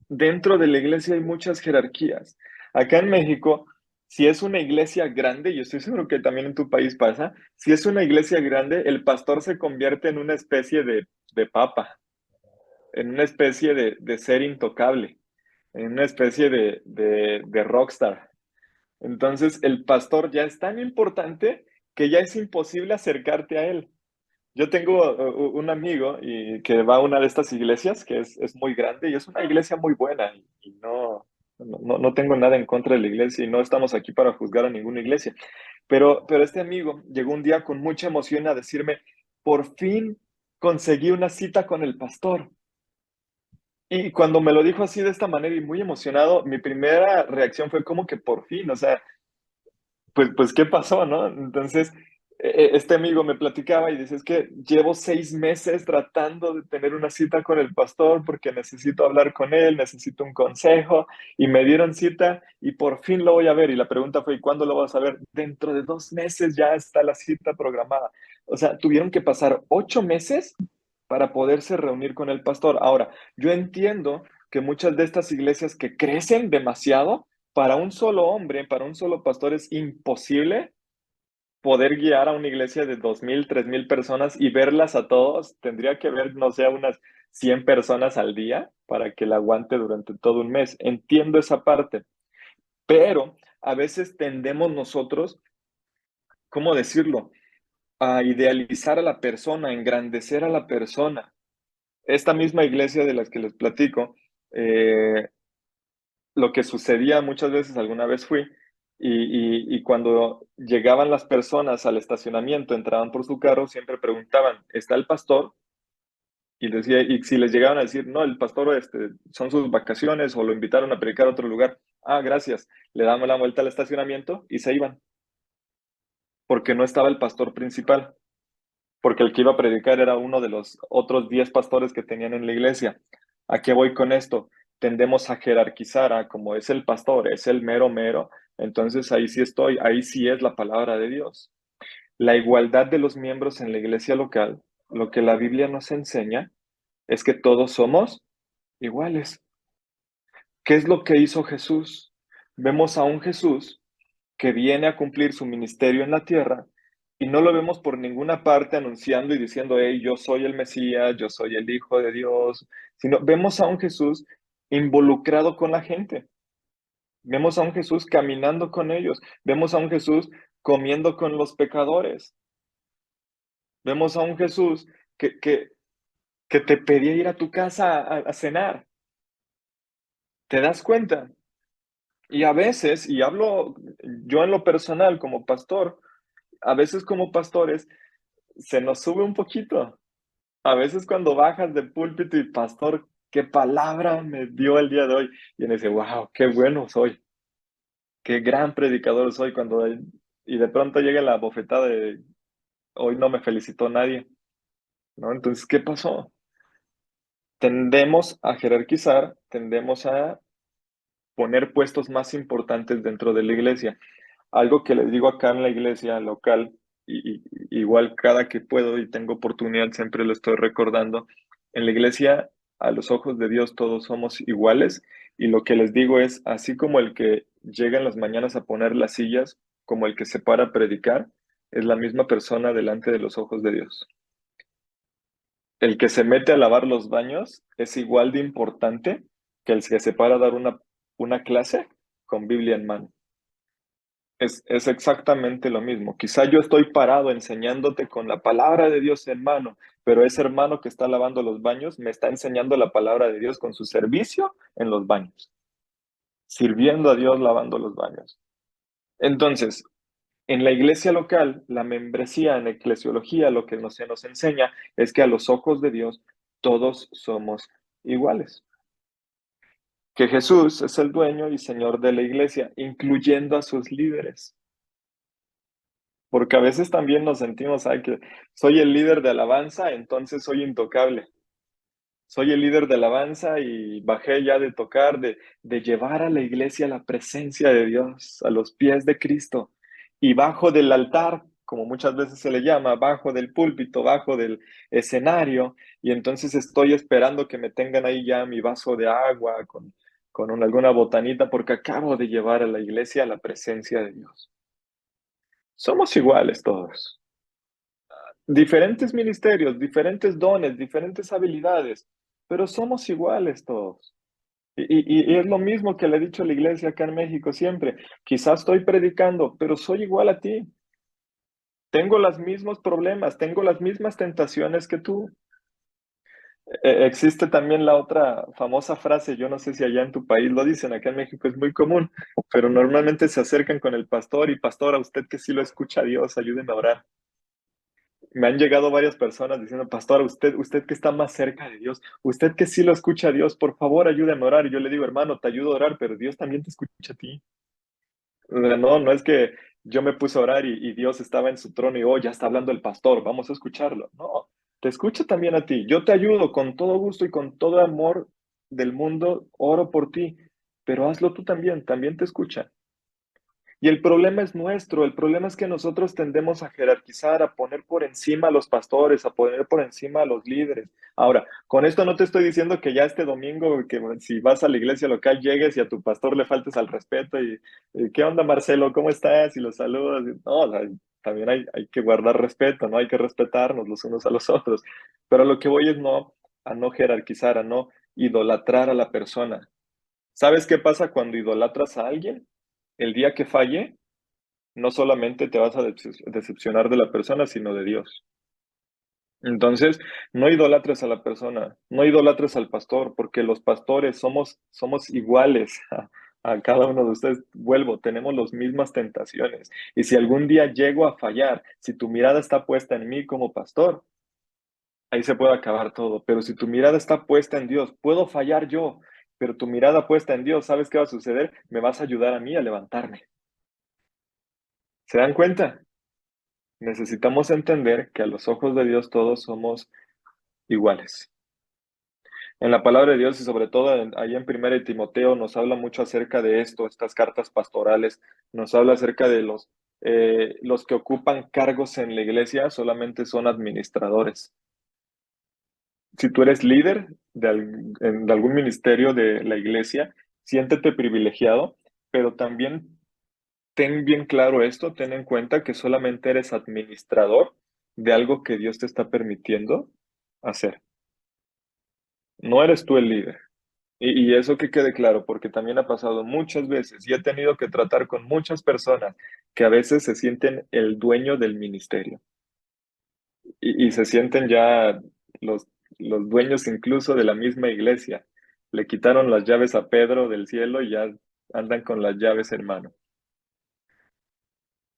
Dentro de la iglesia hay muchas jerarquías. Acá en México, si es una iglesia grande, y estoy seguro que también en tu país pasa, si es una iglesia grande, el pastor se convierte en una especie de papa, en una especie de ser intocable, en una especie de rockstar. Entonces, el pastor ya es tan importante que ya es imposible acercarte a él. Yo tengo un amigo que va a una de estas iglesias que es muy grande y es una iglesia muy buena y no tengo nada en contra de la iglesia y no estamos aquí para juzgar a ninguna iglesia. Pero este amigo llegó un día con mucha emoción a decirme, por fin conseguí una cita con el pastor. Y cuando me lo dijo así de esta manera y muy emocionado, mi primera reacción fue como que por fin, o sea, pues, ¿qué pasó, no? Entonces, este amigo me platicaba y dice, es que llevo 6 meses tratando de tener una cita con el pastor porque necesito hablar con él, necesito un consejo, y me dieron cita y por fin lo voy a ver. Y la pregunta fue, ¿y cuándo lo vas a ver? Dentro de 2 meses ya está la cita programada. O sea, tuvieron que pasar 8 meses para poderse reunir con el pastor. Ahora, yo entiendo que muchas de estas iglesias que crecen demasiado, para un solo hombre, para un solo pastor es imposible poder guiar a una iglesia de 2,000, 3,000 personas y verlas a todos. Tendría que ver, no sé, unas 100 personas al día para que la aguante durante todo un mes. Entiendo esa parte, pero a veces tendemos nosotros, ¿cómo decirlo? a idealizar a la persona, a engrandecer a la persona. Esta misma iglesia de las que les platico, lo que sucedía muchas veces, alguna vez fui, y cuando llegaban las personas al estacionamiento, entraban por su carro, siempre preguntaban, ¿está el pastor? Y decía, y si les llegaban a decir, no, el pastor son sus vacaciones o lo invitaron a predicar a otro lugar, ah, gracias, le daban la vuelta al estacionamiento y se iban, porque no estaba el pastor principal, porque el que iba a predicar era uno de los otros 10 pastores que tenían en la iglesia. ¿A qué voy con esto? Tendemos a jerarquizar, como es el pastor, es el mero mero, entonces ahí sí estoy, ahí sí es la palabra de Dios. La igualdad de los miembros en la iglesia local, lo que la Biblia nos enseña es que todos somos iguales. ¿Qué es lo que hizo Jesús? Vemos a un Jesús que viene a cumplir su ministerio en la tierra y no lo vemos por ninguna parte anunciando y diciendo, hey, yo soy el Mesías, yo soy el Hijo de Dios, sino vemos a un Jesús involucrado con la gente, vemos a un Jesús caminando con ellos, vemos a un Jesús comiendo con los pecadores, vemos a un Jesús que, que, que te pedía ir a tu casa a cenar. ¿Te das cuenta? Y a veces, y hablo yo en lo personal como pastor, a veces como pastores se nos sube un poquito. A veces cuando bajas de púlpito y pastor, qué palabra me dio el día de hoy. Y uno dice, wow, qué bueno soy, qué gran predicador soy. Y de pronto llega la bofetada de hoy no me felicitó nadie, ¿no? Entonces, ¿qué pasó? Tendemos a jerarquizar, tendemos a poner puestos más importantes dentro de la iglesia. Algo que les digo acá en la iglesia local, igual cada que puedo y tengo oportunidad, siempre lo estoy recordando. En la iglesia, a los ojos de Dios, todos somos iguales. Y lo que les digo es, así como el que llega en las mañanas a poner las sillas, como el que se para a predicar, es la misma persona delante de los ojos de Dios. El que se mete a lavar los baños es igual de importante que el que se para a dar una clase con Biblia en mano. Es exactamente lo mismo. Quizá yo estoy parado enseñándote con la palabra de Dios en mano, pero ese hermano que está lavando los baños me está enseñando la palabra de Dios con su servicio en los baños, sirviendo a Dios lavando los baños. Entonces, en la iglesia local, la membresía en eclesiología, lo que se nos enseña es que a los ojos de Dios todos somos iguales. Que Jesús es el dueño y señor de la iglesia, incluyendo a sus líderes. Porque a veces también nos sentimos, ay, que soy el líder de alabanza, entonces soy intocable. Soy el líder de alabanza y bajé ya de tocar, de llevar a la iglesia a la presencia de Dios, a los pies de Cristo. Y bajo del altar, como muchas veces se le llama, bajo del púlpito, bajo del escenario, y entonces estoy esperando que me tengan ahí ya mi vaso de agua con alguna botanita, porque acabo de llevar a la iglesia a la presencia de Dios. Somos iguales todos. Diferentes ministerios, diferentes dones, diferentes habilidades, pero somos iguales todos. Y es lo mismo que le he dicho a la iglesia acá en México siempre. Quizás estoy predicando, pero soy igual a ti. Tengo los mismos problemas, tengo las mismas tentaciones que tú. Existe también la otra famosa frase, yo no sé si allá en tu país lo dicen, acá en México es muy común, pero normalmente se acercan con el pastor y pastor, a usted que sí lo escucha a Dios, ayúdeme a orar. Me han llegado varias personas diciendo, pastor, usted que está más cerca de Dios, usted que sí lo escucha a Dios, por favor, ayúdame a orar. Y yo le digo, hermano, te ayudo a orar, pero Dios también te escucha a ti. O sea, no, no es que yo me puse a orar y Dios estaba en su trono y, oh, ya está hablando el pastor, vamos a escucharlo. No, te escucha también a ti. Yo te ayudo con todo gusto y con todo amor del mundo, oro por ti, pero hazlo tú también, también te escucha. Y el problema es nuestro, el problema es que nosotros tendemos a jerarquizar, a poner por encima a los pastores, a poner por encima a los líderes. Ahora, con esto no te estoy diciendo que ya este domingo, que si vas a la iglesia local, llegues y a tu pastor le faltes al respeto ¿qué onda, Marcelo? ¿Cómo estás? Y los saludas. No, o sea, también hay que guardar respeto, ¿no? Hay que respetarnos los unos a los otros. Pero lo que voy es a no jerarquizar, a no idolatrar a la persona. ¿Sabes qué pasa cuando idolatras a alguien? El día que falle, no solamente te vas a decepcionar de la persona, sino de Dios. Entonces, no idolatres a la persona, no idolatres al pastor, porque los pastores somos iguales a cada uno de ustedes. Vuelvo, tenemos las mismas tentaciones. Y si algún día llego a fallar, si tu mirada está puesta en mí como pastor, ahí se puede acabar todo. Pero si tu mirada está puesta en Dios, puedo fallar yo, pero tu mirada puesta en Dios, ¿sabes qué va a suceder? Me vas a ayudar a mí a levantarme. ¿Se dan cuenta? Necesitamos entender que a los ojos de Dios todos somos iguales. En la palabra de Dios y sobre todo ahí en Primera de Timoteo nos habla mucho acerca de esto, estas cartas pastorales, nos habla acerca de los que ocupan cargos en la iglesia solamente son administradores. Si tú eres líder de algún ministerio de la iglesia, siéntete privilegiado, pero también ten bien claro esto, ten en cuenta que solamente eres administrador de algo que Dios te está permitiendo hacer. No eres tú el líder. Y eso que quede claro, porque también ha pasado muchas veces y he tenido que tratar con muchas personas que a veces se sienten el dueño del ministerio y se sienten ya los, los dueños incluso de la misma iglesia. Le quitaron las llaves a Pedro del cielo y ya andan con las llaves en mano.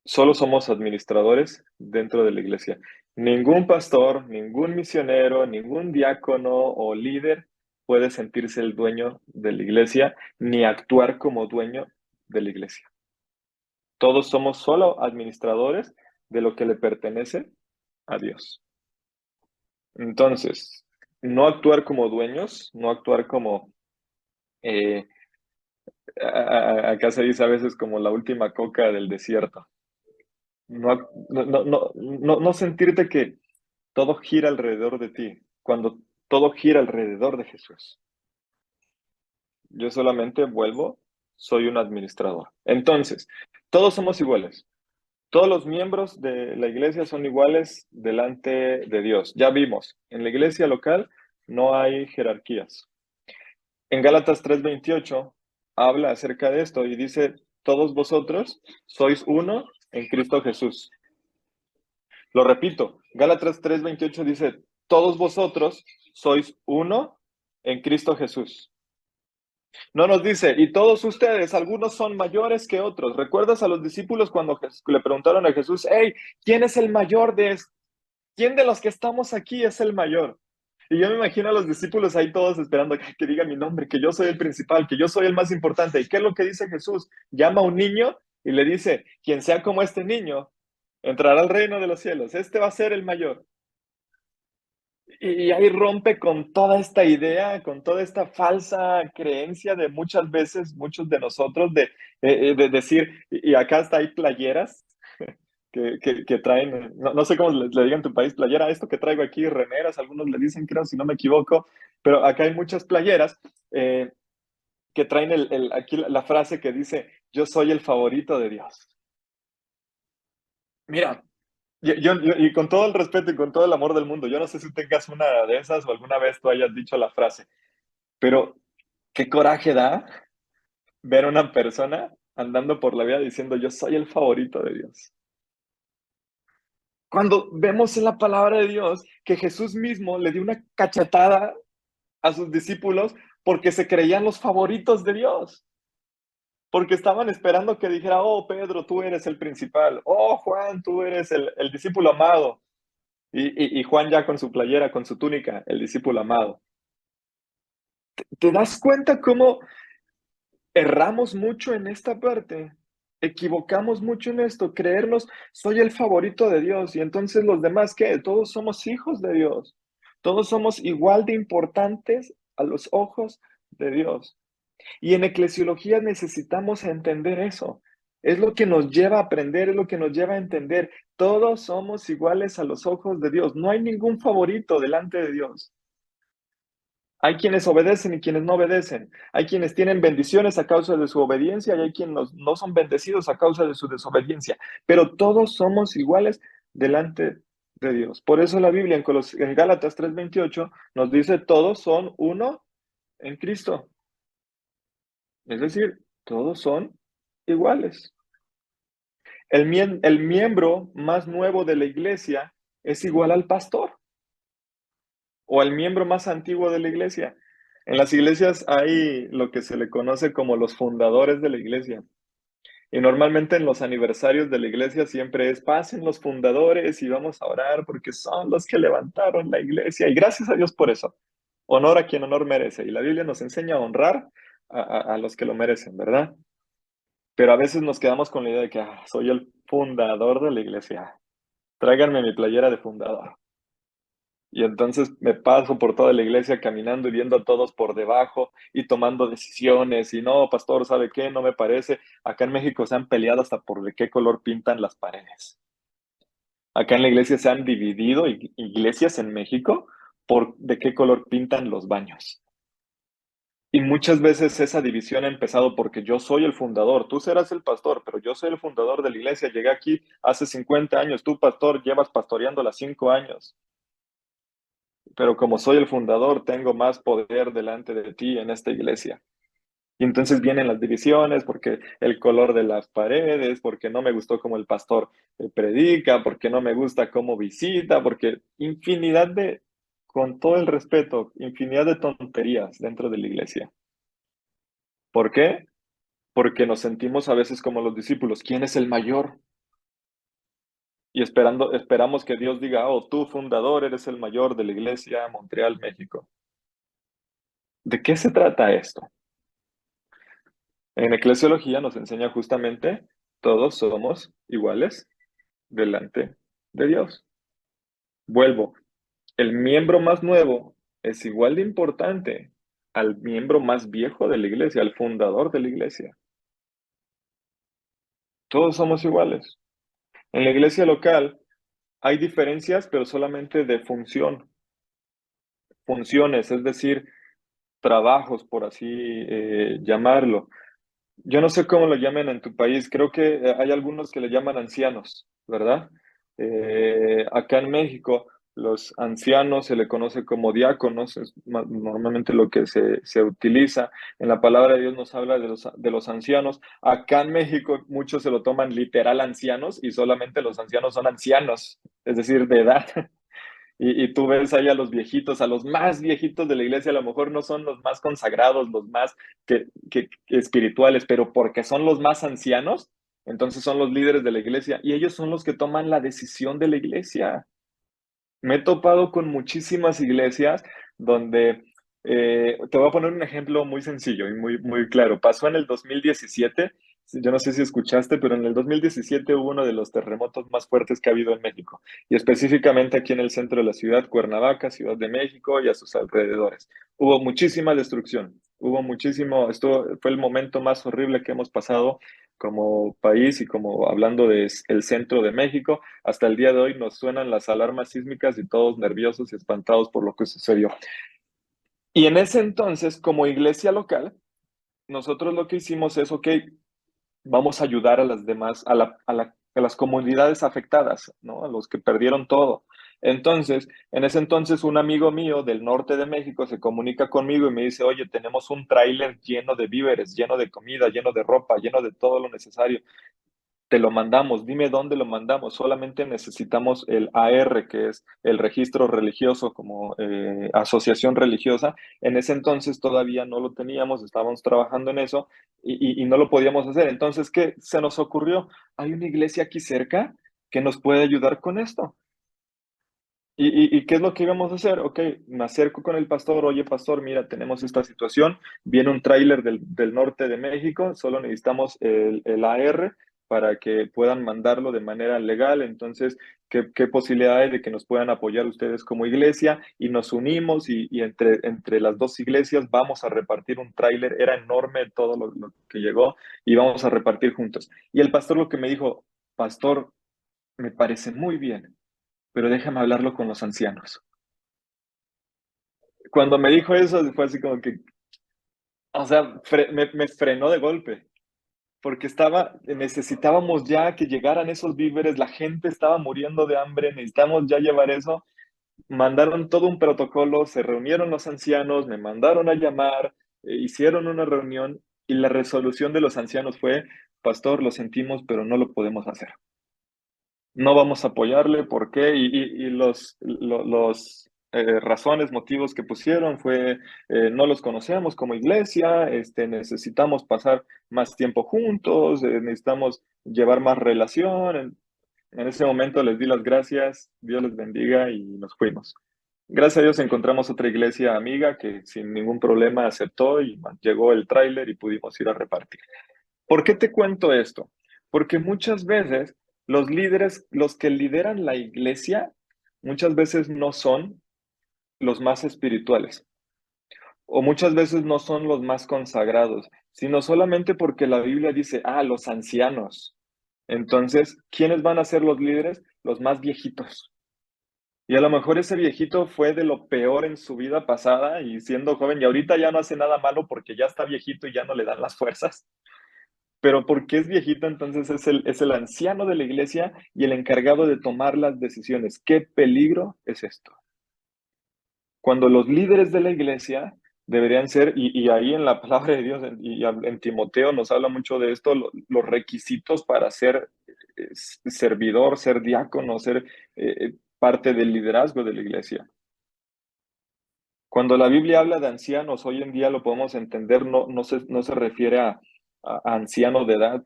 Solo somos administradores dentro de la iglesia. Ningún pastor, ningún misionero, ningún diácono o líder puede sentirse el dueño de la iglesia ni actuar como dueño de la iglesia. Todos somos solo administradores de lo que le pertenece a Dios. Entonces, no actuar como dueños, no actuar como, eh, acá se dice a veces como la última coca del desierto. No sentirte que todo gira alrededor de ti, cuando todo gira alrededor de Jesús. Yo solamente vuelvo, soy un administrador. Entonces, todos somos iguales. Todos los miembros de la iglesia son iguales delante de Dios. Ya vimos, en la iglesia local no hay jerarquías. En Gálatas 3:28 habla acerca de esto y dice, todos vosotros sois uno en Cristo Jesús. Lo repito, Gálatas 3:28 dice, todos vosotros sois uno en Cristo Jesús. No nos dice, y todos ustedes, algunos son mayores que otros. ¿Recuerdas a los discípulos cuando le preguntaron a Jesús, hey, ¿quién es el mayor de estos? ¿Quién de los que estamos aquí es el mayor? Y yo me imagino a los discípulos ahí todos esperando que diga mi nombre, que yo soy el principal, que yo soy el más importante. ¿Y qué es lo que dice Jesús? Llama a un niño y le dice, quien sea como este niño, entrará al reino de los cielos. Este va a ser el mayor. Y ahí rompe con toda esta idea, con toda esta falsa creencia de muchas veces, muchos de nosotros, de decir, y acá hasta hay playeras que traen, no sé cómo le digan en tu país, playera, esto que traigo aquí, remeras, algunos le dicen, creo, si no me equivoco, pero acá hay muchas playeras que traen aquí la frase que dice, yo soy el favorito de Dios. Mira, y con todo el respeto y con todo el amor del mundo, yo no sé si tengas una de esas o alguna vez tú hayas dicho la frase, pero qué coraje da ver a una persona andando por la vida diciendo yo soy el favorito de Dios. Cuando vemos en la palabra de Dios que Jesús mismo le dio una cachetada a sus discípulos porque se creían los favoritos de Dios, porque estaban esperando que dijera, oh Pedro, tú eres el principal, oh Juan, tú eres el discípulo amado, y Juan ya con su playera, con su túnica, el discípulo amado. ¿Te das cuenta cómo erramos mucho en esta parte? Equivocamos mucho en esto, creernos, soy el favorito de Dios y entonces los demás, ¿qué? Todos somos hijos de Dios. Todos somos igual de importantes a los ojos de Dios. Y en eclesiología necesitamos entender eso. Es lo que nos lleva a aprender, es lo que nos lleva a entender. Todos somos iguales a los ojos de Dios. No hay ningún favorito delante de Dios. Hay quienes obedecen y quienes no obedecen. Hay quienes tienen bendiciones a causa de su obediencia y hay quienes no son bendecidos a causa de su desobediencia. Pero todos somos iguales delante de Dios. Por eso la Biblia en Gálatas 3:28 nos dice, todos son uno en Cristo. Es decir, todos son iguales. El miembro más nuevo de la iglesia es igual al pastor o al miembro más antiguo de la iglesia. En las iglesias hay lo que se le conoce como los fundadores de la iglesia. Y normalmente en los aniversarios de la iglesia siempre es, pasen los fundadores y vamos a orar porque son los que levantaron la iglesia. Y gracias a Dios por eso. Honor a quien honor merece. Y la Biblia nos enseña a honrar a los que lo merecen, ¿verdad? Pero a veces nos quedamos con la idea de que soy el fundador de la iglesia. Tráiganme mi playera de fundador. Y entonces me paso por toda la iglesia caminando y viendo a todos por debajo y tomando decisiones. Y no, pastor, ¿sabe qué? No me parece. Acá en México se han peleado hasta por de qué color pintan las paredes. Acá en la iglesia se han dividido iglesias en México por de qué color pintan los baños. Y muchas veces esa división ha empezado porque yo soy el fundador, tú serás el pastor, pero yo soy el fundador de la iglesia. Llegué aquí hace 50 años, tú, pastor, llevas pastoreándola 5 años. Pero como soy el fundador, tengo más poder delante de ti en esta iglesia. Y entonces vienen las divisiones porque el color de las paredes, porque no me gustó cómo el pastor predica, porque no me gusta cómo visita, porque infinidad de, con todo el respeto, infinidad de tonterías dentro de la iglesia. ¿Por qué? Porque nos sentimos a veces como los discípulos, ¿quién es el mayor? Y esperamos que Dios diga, oh, tú fundador eres el mayor de la iglesia Montreal, México. ¿De qué se trata esto? En eclesiología nos enseña justamente, todos somos iguales delante de Dios. Vuelvo, el miembro más nuevo es igual de importante al miembro más viejo de la iglesia, al fundador de la iglesia. Todos somos iguales. En la iglesia local hay diferencias, pero solamente de funciones, es decir, trabajos, por así llamarlo. Yo no sé cómo lo llaman en tu país, creo que hay algunos que le llaman ancianos, ¿verdad? Acá en México, los ancianos se le conoce como diáconos, es normalmente lo que se utiliza. En la palabra de Dios nos habla de los ancianos. Acá en México muchos se lo toman literal ancianos y solamente los ancianos son ancianos, es decir, de edad. Y tú ves ahí a los viejitos, a los más viejitos de la iglesia, a lo mejor no son los más consagrados, los más que espirituales, pero porque son los más ancianos, entonces son los líderes de la iglesia y ellos son los que toman la decisión de la iglesia. Me he topado con muchísimas iglesias donde, te voy a poner un ejemplo muy sencillo y muy claro. Pasó en el 2017, yo no sé si escuchaste, pero en el 2017 hubo uno de los terremotos más fuertes que ha habido en México, y específicamente aquí en el centro de la ciudad, Cuernavaca, Ciudad de México y a sus alrededores. Hubo muchísima destrucción, hubo muchísimo, esto fue el momento más horrible que hemos pasado como país y como hablando de el centro de México. Hasta el día de hoy nos suenan las alarmas sísmicas y todos nerviosos y espantados por lo que sucedió. Y en ese entonces, como iglesia local, nosotros lo que hicimos es, ok, vamos a ayudar a las demás, a las comunidades afectadas, ¿no? A los que perdieron todo. Entonces, en ese entonces, un amigo mío del norte de México se comunica conmigo y me dice, oye, tenemos un tráiler lleno de víveres, lleno de comida, lleno de ropa, lleno de todo lo necesario. Te lo mandamos, dime dónde lo mandamos. Solamente necesitamos el AR, que es el registro religioso como asociación religiosa. En ese entonces todavía no lo teníamos, estábamos trabajando en eso y no lo podíamos hacer. Entonces, ¿qué se nos ocurrió? Hay una iglesia aquí cerca que nos puede ayudar con esto. ¿Y qué es lo que íbamos a hacer? Ok, me acerco con el pastor, oye pastor, mira, tenemos esta situación, viene un tráiler del norte de México, solo necesitamos el AR para que puedan mandarlo de manera legal, entonces, ¿qué posibilidad hay de que nos puedan apoyar ustedes como iglesia? Y nos unimos y entre las dos iglesias vamos a repartir un tráiler, era enorme todo lo que llegó y vamos a repartir juntos. Y el pastor lo que me dijo, pastor, me parece muy bien, pero déjame hablarlo con los ancianos. Cuando me dijo eso, fue así como que, o sea, me frenó de golpe, porque necesitábamos ya que llegaran esos víveres, la gente estaba muriendo de hambre, necesitamos ya llevar eso. Mandaron todo un protocolo, se reunieron los ancianos, me mandaron a llamar, hicieron una reunión y la resolución de los ancianos fue, pastor, lo sentimos, pero no lo podemos hacer. No vamos a apoyarle, ¿por qué? Y los razones, motivos que pusieron fue, no los conocemos como iglesia, necesitamos pasar más tiempo juntos, necesitamos llevar más relación. En ese momento les di las gracias, Dios les bendiga y nos fuimos. Gracias a Dios encontramos otra iglesia amiga que sin ningún problema aceptó y llegó el tráiler y pudimos ir a repartir. ¿Por qué te cuento esto? Porque muchas veces los líderes, los que lideran la iglesia, muchas veces no son los más espirituales o muchas veces no son los más consagrados, sino solamente porque la Biblia dice, los ancianos. Entonces, ¿quiénes van a ser los líderes? Los más viejitos. Y a lo mejor ese viejito fue de lo peor en su vida pasada y siendo joven y ahorita ya no hace nada malo porque ya está viejito y ya no le dan las fuerzas. Pero porque es viejito, entonces es el anciano de la iglesia y el encargado de tomar las decisiones. ¿Qué peligro es esto? Cuando los líderes de la iglesia deberían ser, y ahí en la palabra de Dios, y en Timoteo nos habla mucho de esto, los requisitos para ser servidor, ser diácono, ser parte del liderazgo de la iglesia. Cuando la Biblia habla de ancianos, hoy en día lo podemos entender, no se refiere a anciano de edad,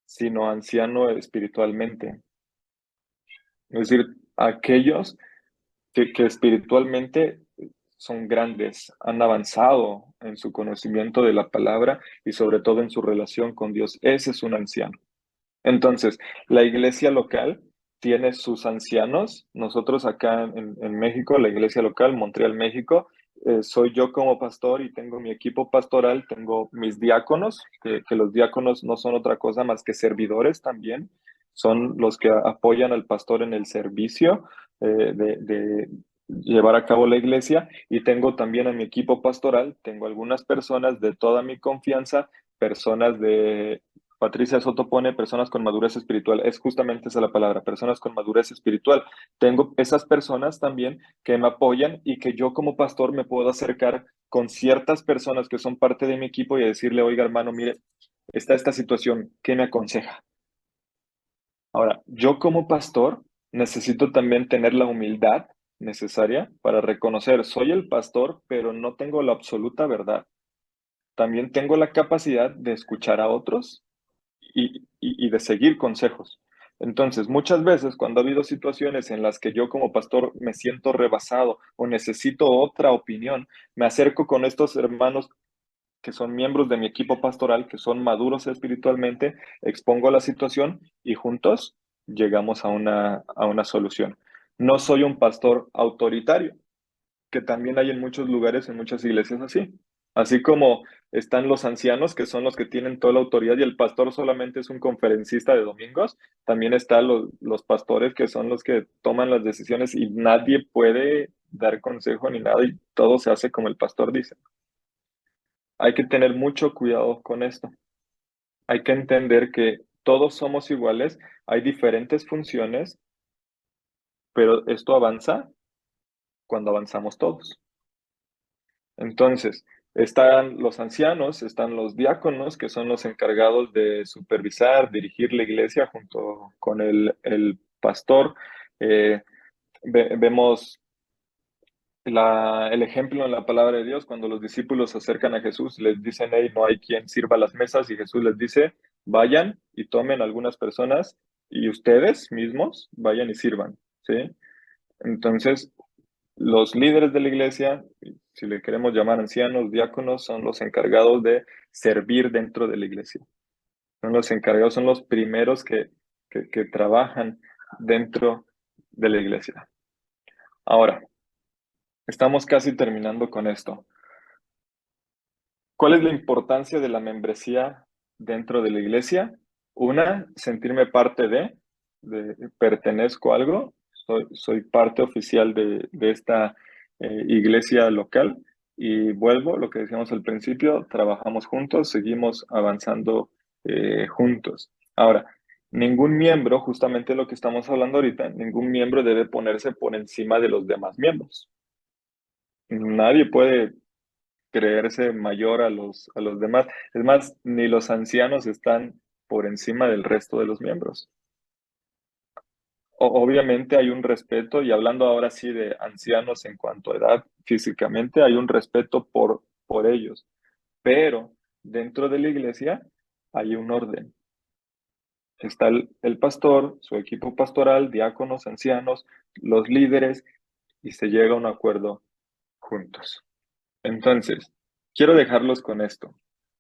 sino anciano espiritualmente. Es decir, aquellos que espiritualmente son grandes, han avanzado en su conocimiento de la palabra y sobre todo en su relación con Dios. Ese es un anciano. Entonces, la iglesia local tiene sus ancianos. Nosotros acá en México, la iglesia local, Montreal, México, soy yo como pastor y tengo mi equipo pastoral, tengo mis diáconos, que los diáconos no son otra cosa más que servidores también. Son los que apoyan al pastor en el servicio de llevar a cabo la iglesia. Y tengo también a mi equipo pastoral, tengo algunas personas de toda mi confianza, personas de Patricia Soto pone personas con madurez espiritual. Es justamente esa la palabra, personas con madurez espiritual. Tengo esas personas también que me apoyan y que yo como pastor me puedo acercar con ciertas personas que son parte de mi equipo y decirle, oiga hermano, mire, está esta situación, ¿qué me aconseja? Ahora, yo como pastor necesito también tener la humildad necesaria para reconocer, soy el pastor, pero no tengo la absoluta verdad. También tengo la capacidad de escuchar a otros y de seguir consejos. Entonces, muchas veces cuando ha habido situaciones en las que yo como pastor me siento rebasado o necesito otra opinión, me acerco con estos hermanos que son miembros de mi equipo pastoral, que son maduros espiritualmente, expongo la situación y juntos llegamos a una solución. No soy un pastor autoritario, que también hay en muchos lugares, en muchas iglesias así. Así como están los ancianos, que son los que tienen toda la autoridad, y el pastor solamente es un conferencista de domingos, también están los pastores, que son los que toman las decisiones y nadie puede dar consejo ni nada, y todo se hace como el pastor dice. Hay que tener mucho cuidado con esto. Hay que entender que todos somos iguales, hay diferentes funciones, pero esto avanza cuando avanzamos todos. Entonces, están los ancianos, están los diáconos, que son los encargados de supervisar, dirigir la iglesia junto con el pastor. Eh, vemos el ejemplo en la palabra de Dios cuando los discípulos se acercan a Jesús, les dicen, hey, no hay quien sirva las mesas, y Jesús les dice, vayan y tomen algunas personas y ustedes mismos vayan y sirvan, ¿sí? Entonces, los líderes de la iglesia, si le queremos llamar ancianos, diáconos, son los encargados de servir dentro de la iglesia. Son los encargados, son los primeros que trabajan dentro de la iglesia. Ahora, estamos casi terminando con esto. ¿Cuál es la importancia de la membresía dentro de la iglesia? Una, sentirme parte pertenezco a algo, soy parte oficial de esta iglesia local y vuelvo, lo que decíamos al principio, trabajamos juntos, seguimos avanzando juntos. Ahora, ningún miembro, justamente lo que estamos hablando ahorita, ningún miembro debe ponerse por encima de los demás miembros. Nadie puede creerse mayor a los demás. Es más, ni los ancianos están por encima del resto de los miembros. Obviamente hay un respeto, y hablando ahora sí de ancianos en cuanto a edad físicamente, hay un respeto por ellos, pero dentro de la iglesia hay un orden. Está el pastor, su equipo pastoral, diáconos, ancianos, los líderes, y se llega a un acuerdo juntos. Entonces, quiero dejarlos con esto.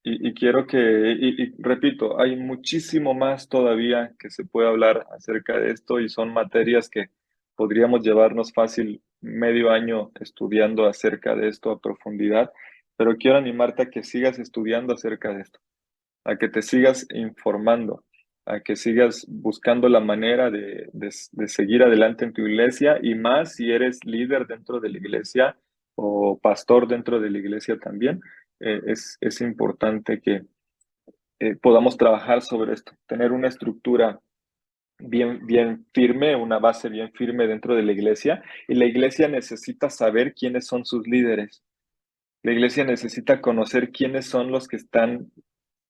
Y quiero y repito, hay muchísimo más todavía que se puede hablar acerca de esto, y son materias que podríamos llevarnos fácil medio año estudiando acerca de esto a profundidad, pero quiero animarte a que sigas estudiando acerca de esto, a que te sigas informando, a que sigas buscando la manera de seguir adelante en tu iglesia, y más si eres líder dentro de la iglesia o pastor dentro de la iglesia también. Es importante que podamos trabajar sobre esto, tener una estructura bien firme, una base bien firme dentro de la iglesia, y la iglesia necesita saber quiénes son sus líderes. La iglesia necesita conocer quiénes son los que están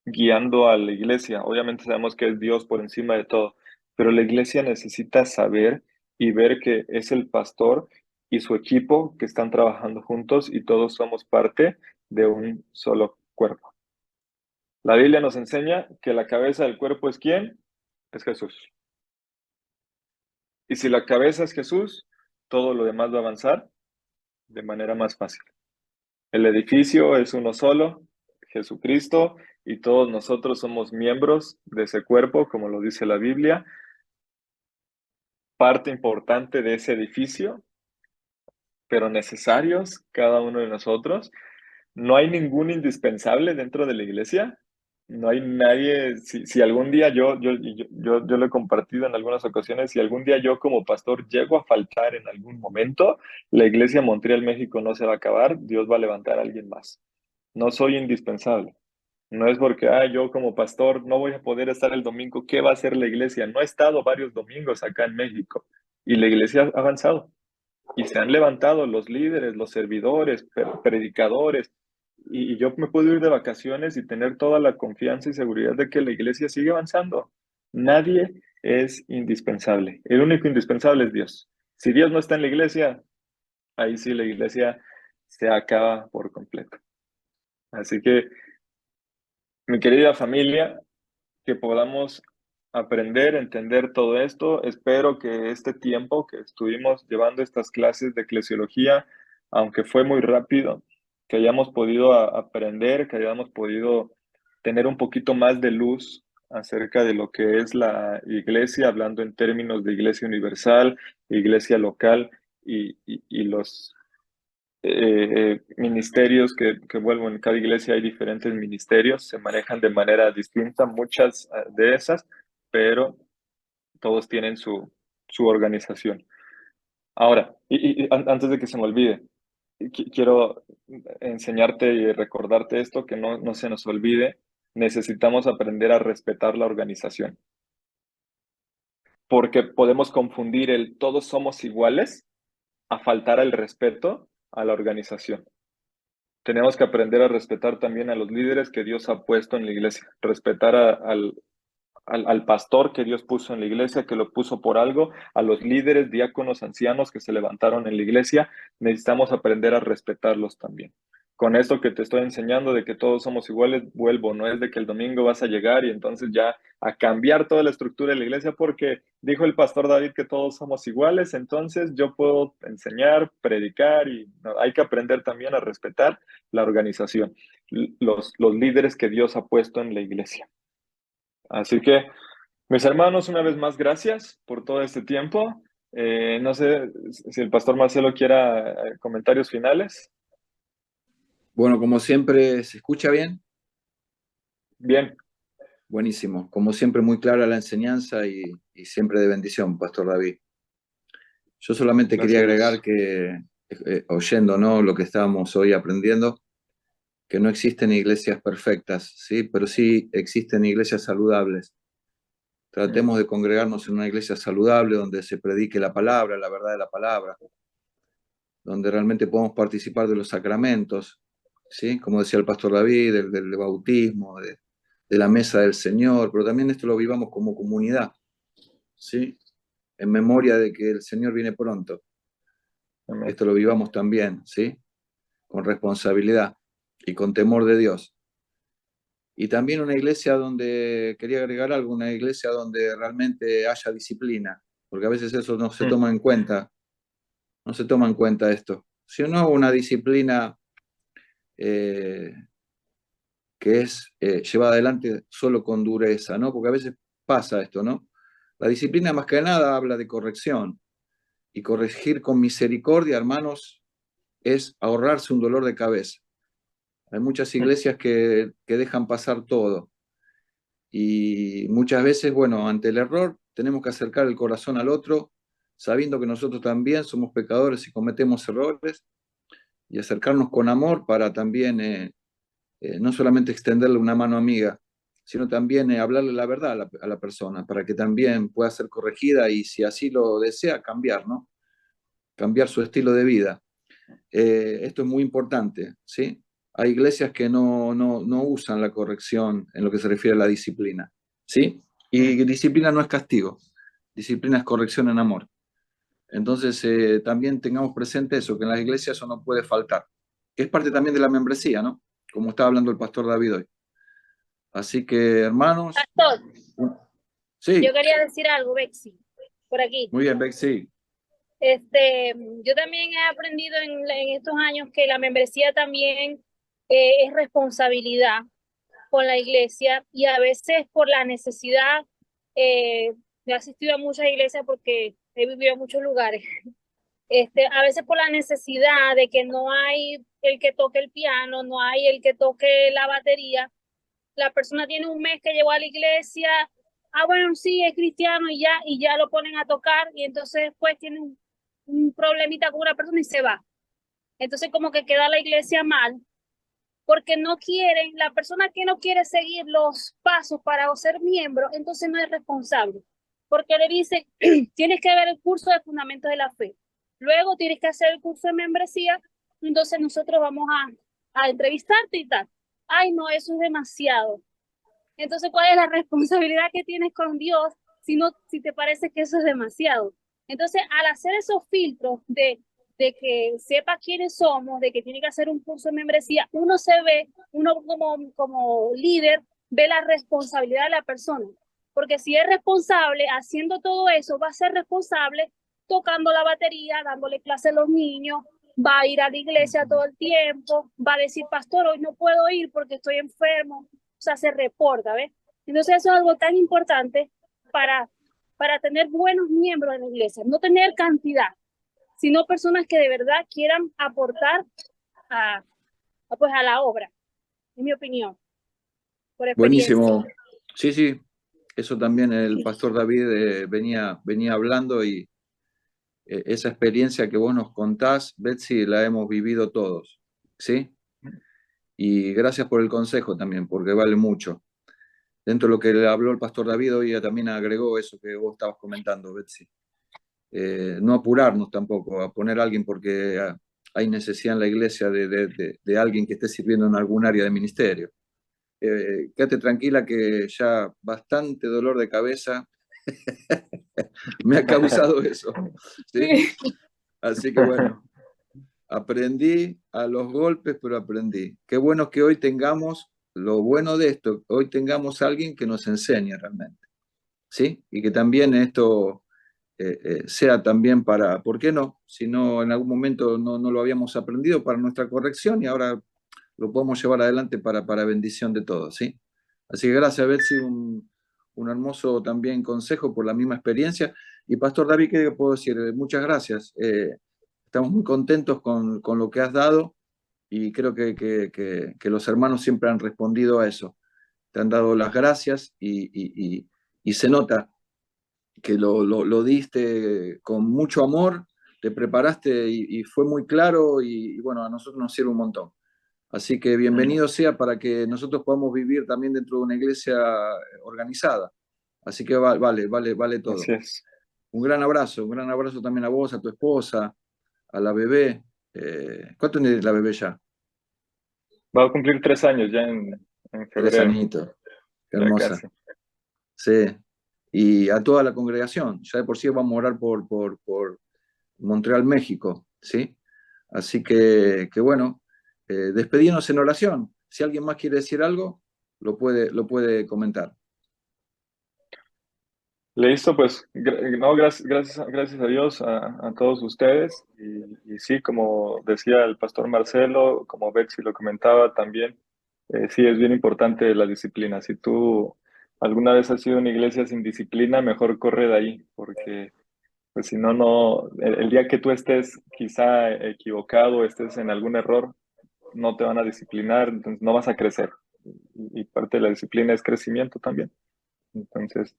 guiando a la iglesia. Obviamente sabemos que es Dios por encima de todo, pero la iglesia necesita saber y ver que es el pastor y su equipo que están trabajando juntos, y todos somos parte de un solo cuerpo. La Biblia nos enseña que la cabeza del cuerpo es ¿quién? Es Jesús. Y si la cabeza es Jesús, todo lo demás va a avanzar de manera más fácil. El edificio es uno solo, Jesucristo, y todos nosotros somos miembros de ese cuerpo, como lo dice la Biblia, parte importante de ese edificio, pero necesarios cada uno de nosotros. No hay ningún indispensable dentro de la iglesia. No hay nadie, si algún día yo lo he compartido en algunas ocasiones, si algún día yo como pastor llego a faltar en algún momento, la iglesia Montreal México no se va a acabar, Dios va a levantar a alguien más. No soy indispensable. No es porque, yo como pastor no voy a poder estar el domingo. ¿Qué va a hacer la iglesia? No he estado varios domingos acá en México, y la iglesia ha avanzado y se han levantado los líderes, los servidores, predicadores, y yo me puedo ir de vacaciones y tener toda la confianza y seguridad de que la iglesia sigue avanzando. Nadie es indispensable. El único indispensable es Dios. Si Dios no está en la iglesia, ahí sí la iglesia se acaba por completo. Así que, mi querida familia, que podamos aprender, entender todo esto. Espero que este tiempo que estuvimos llevando estas clases de eclesiología, aunque fue muy rápido, que hayamos podido aprender, que hayamos podido tener un poquito más de luz acerca de lo que es la iglesia, hablando en términos de iglesia universal, iglesia local, y los ministerios que vuelvo, en cada iglesia hay diferentes ministerios, se manejan de manera distinta, muchas de esas, pero todos tienen su organización. Ahora, antes de que se me olvide, quiero enseñarte y recordarte esto, que no se nos olvide. Necesitamos aprender a respetar la organización, porque podemos confundir el todos somos iguales a faltar el respeto a la organización. Tenemos que aprender a respetar también a los líderes que Dios ha puesto en la iglesia, respetar al pastor que Dios puso en la iglesia, que lo puso por algo, a los líderes, diáconos, ancianos que se levantaron en la iglesia. Necesitamos aprender a respetarlos también. Con esto que te estoy enseñando de que todos somos iguales, vuelvo, no es de que el domingo vas a llegar y entonces ya a cambiar toda la estructura de la iglesia porque dijo el pastor David que todos somos iguales, entonces yo puedo enseñar, predicar, y no, hay que aprender también a respetar la organización, los líderes que Dios ha puesto en la iglesia. Así que, mis hermanos, una vez más, gracias por todo este tiempo. No sé si el pastor Marcelo quiera comentarios finales. Bueno, como siempre, ¿se escucha bien? Bien. Buenísimo. Como siempre, muy clara la enseñanza y siempre de bendición, Pastor David. Yo solamente quería agregar que, oyendo, ¿no?, lo que estábamos hoy aprendiendo, que no existen iglesias perfectas, ¿sí? Pero sí existen iglesias saludables. Tratemos de congregarnos en una iglesia saludable donde se predique la palabra, la verdad de la palabra, donde realmente podamos participar de los sacramentos, ¿sí? Como decía el pastor David, del bautismo, de de la mesa del Señor, pero también esto lo vivamos como comunidad, ¿sí? En memoria de que el Señor viene pronto. Amén. Esto lo vivamos también, ¿sí? Con responsabilidad y con temor de Dios. Y también una iglesia donde, quería agregar algo, una iglesia donde realmente haya disciplina, porque a veces eso no se toma en cuenta, no se toma en cuenta esto. Si no, una disciplina que es llevada adelante solo con dureza, ¿no? Porque a veces pasa esto, ¿no? La disciplina más que nada habla de corrección, y corregir con misericordia, hermanos, es ahorrarse un dolor de cabeza. Hay muchas iglesias que dejan pasar todo, y muchas veces, bueno, ante el error tenemos que acercar el corazón al otro, sabiendo que nosotros también somos pecadores y cometemos errores, y acercarnos con amor para también no solamente extenderle una mano amiga, sino también hablarle la verdad a la persona, para que también pueda ser corregida y, si así lo desea, cambiar, ¿no? Cambiar su estilo de vida. Esto es muy importante, ¿sí? Hay iglesias que no usan la corrección en lo que se refiere a la disciplina, ¿sí? Y disciplina no es castigo, disciplina es corrección en amor. Entonces, también tengamos presente eso, que en las iglesias eso no puede faltar, que es parte también de la membresía, ¿no? Como estaba hablando el pastor David hoy. Así que, hermanos, Pastor, yo sí, quería decir algo, Bexi, por aquí. muy bien, Beck, sí, Yo también he aprendido en estos años que la membresía también es responsabilidad con la iglesia, y a veces por la necesidad, he asistido a muchas iglesias porque he vivido en muchos lugares. A veces por la necesidad de que no hay el que toque el piano, no hay el que toque la batería. La persona tiene un mes que llegó a la iglesia, bueno, sí, es cristiano, y ya lo ponen a tocar, y entonces después tienen un problemita con una persona y se va. Entonces como que queda la iglesia mal, porque no quieren, la persona que no quiere seguir los pasos para ser miembro, entonces no es responsable, porque le dice, tienes que ver el curso de fundamentos de la fe, luego tienes que hacer el curso de membresía, entonces nosotros vamos a entrevistarte y tal. Ay, no, eso es demasiado. Entonces, ¿cuál es la responsabilidad que tienes con Dios si te parece que eso es demasiado? Entonces, al hacer esos filtros de que sepa quiénes somos, de que tiene que hacer un curso de membresía, uno como líder ve la responsabilidad de la persona. Porque si es responsable haciendo todo eso, va a ser responsable tocando la batería, dándole clase a los niños, va a ir a la iglesia todo el tiempo, va a decir, pastor, hoy no puedo ir porque estoy enfermo. O sea, se reporta, ¿ves? Entonces eso es algo tan importante para tener buenos miembros en la iglesia, no tener cantidad, sino personas que de verdad quieran aportar pues a la obra, en mi opinión, por experiencia. buenísimo. Sí, sí, eso también el pastor David venía hablando, y esa experiencia que vos nos contás, Betsy, la hemos vivido todos, ¿sí? Y gracias por el consejo también, porque vale mucho. Dentro de lo que le habló el pastor David, hoy también agregó eso que vos estabas comentando, Betsy. No apurarnos tampoco a poner a alguien porque hay necesidad en la iglesia de alguien que esté sirviendo en algún área de ministerio. Quédate tranquila que ya bastante dolor de cabeza me ha causado eso, ¿sí? Así que bueno, aprendí a los golpes, pero aprendí. Qué bueno que hoy tengamos, lo bueno de esto, hoy tengamos a alguien que nos enseñe realmente, ¿sí? Y que también esto sea también para, ¿por qué no? Si no, en algún momento no lo habíamos aprendido, para nuestra corrección, y ahora lo podemos llevar adelante para bendición de todos, ¿sí? Así que gracias, Betsy, un hermoso también consejo por la misma experiencia. Y Pastor David, ¿qué puedo decir? Muchas gracias. Estamos muy contentos con lo que has dado, y creo que los hermanos siempre han respondido a eso. Te han dado las gracias, y se nota que lo diste con mucho amor, te preparaste y fue muy claro, y bueno, a nosotros nos sirve un montón. Así que bienvenido sea, para que nosotros podamos vivir también dentro de una iglesia organizada. Así que vale todo. Así es. Un gran abrazo también a vos, a tu esposa, a la bebé. ¿Cuánto tiene la bebé ya? Va a cumplir 3 años ya en 3 febrero. añitos. Qué Ya hermosa. casi. Sí. Y a toda la congregación. Ya de por sí vamos a orar por Montreal, México, ¿sí? Así que bueno, despedirnos en oración. Si alguien más quiere decir algo, lo puede comentar. Listo, pues, no, gracias a Dios, a todos ustedes. Y sí, como decía el pastor Marcelo, como Betsy lo comentaba también, sí es bien importante la disciplina. Si tú alguna vez has sido una iglesia sin disciplina, mejor corre de ahí, porque pues si no, el día que tú estés quizá equivocado, estés en algún error, no te van a disciplinar, entonces no vas a crecer. Y parte de la disciplina es crecimiento también. Entonces,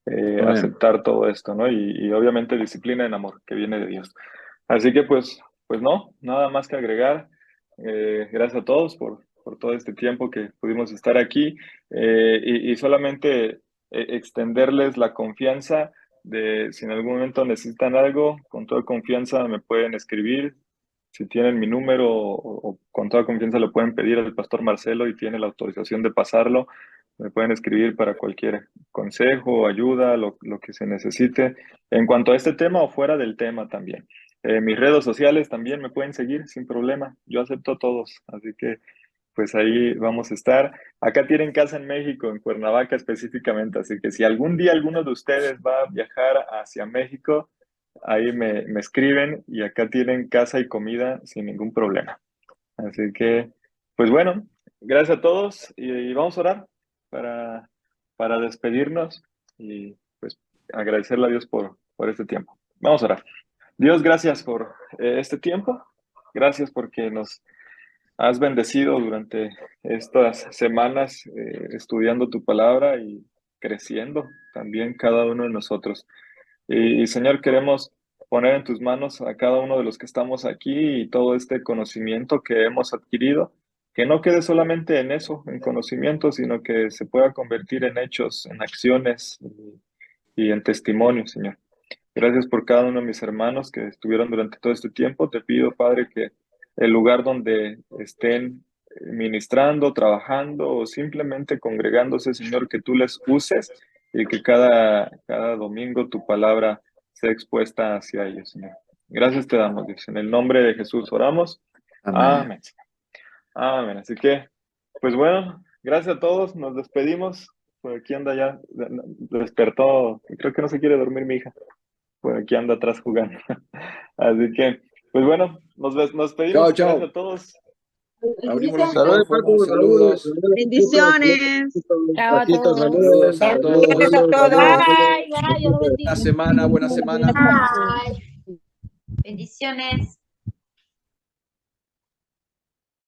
Amén. aceptar todo esto, ¿no? Y obviamente disciplina en amor, que viene de Dios. Así que pues no, nada más que agregar. Gracias a todos por todo este tiempo que pudimos estar aquí y solamente extenderles la confianza de si en algún momento necesitan algo, con toda confianza me pueden escribir. Si tienen mi número o con toda confianza lo pueden pedir al pastor Marcelo y tiene la autorización de pasarlo. Me pueden escribir para cualquier consejo, ayuda, lo que se necesite en cuanto a este tema o fuera del tema también. Mis redes sociales también me pueden seguir sin problema. Yo acepto a todos, así que pues ahí vamos a estar. Acá tienen casa en México, en Cuernavaca específicamente, así que si algún día alguno de ustedes va a viajar hacia México, ahí me escriben y acá tienen casa y comida sin ningún problema. Así que, pues bueno, gracias a todos y vamos a orar para, para despedirnos y pues agradecerle a Dios por este tiempo. Vamos a orar. Dios, gracias por este tiempo. Gracias porque nos has bendecido durante estas semanas estudiando tu palabra y creciendo también cada uno de nosotros. Y Señor, queremos poner en tus manos a cada uno de los que estamos aquí y todo este conocimiento que hemos adquirido, que no quede solamente en eso, en conocimiento, sino que se pueda convertir en hechos, en acciones y en testimonio, Señor. Gracias por cada uno de mis hermanos que estuvieron durante todo este tiempo. Te pido, Padre, que el lugar donde estén ministrando, trabajando o simplemente congregándose, Señor, que tú les uses y que cada domingo tu palabra sea expuesta hacia ellos, Señor. Gracias te damos, Dios. En el nombre de Jesús oramos. Amén. Amén. Amén. Así que, pues bueno, gracias a todos. Nos despedimos. Por aquí anda ya, despertó. Creo que no se quiere dormir mi hija. Por aquí anda atrás jugando. Así que, pues bueno, nos despedimos. Chao. Gracias a todos. Abrimos los Saludos, Paco, micrófonos. Saludos. Bendiciones. Chao a Paquito, todos. Saludos a todos. Bendiciones a todos. Bye, bye, Dios los bendiga. Buena semana. Bendiciones.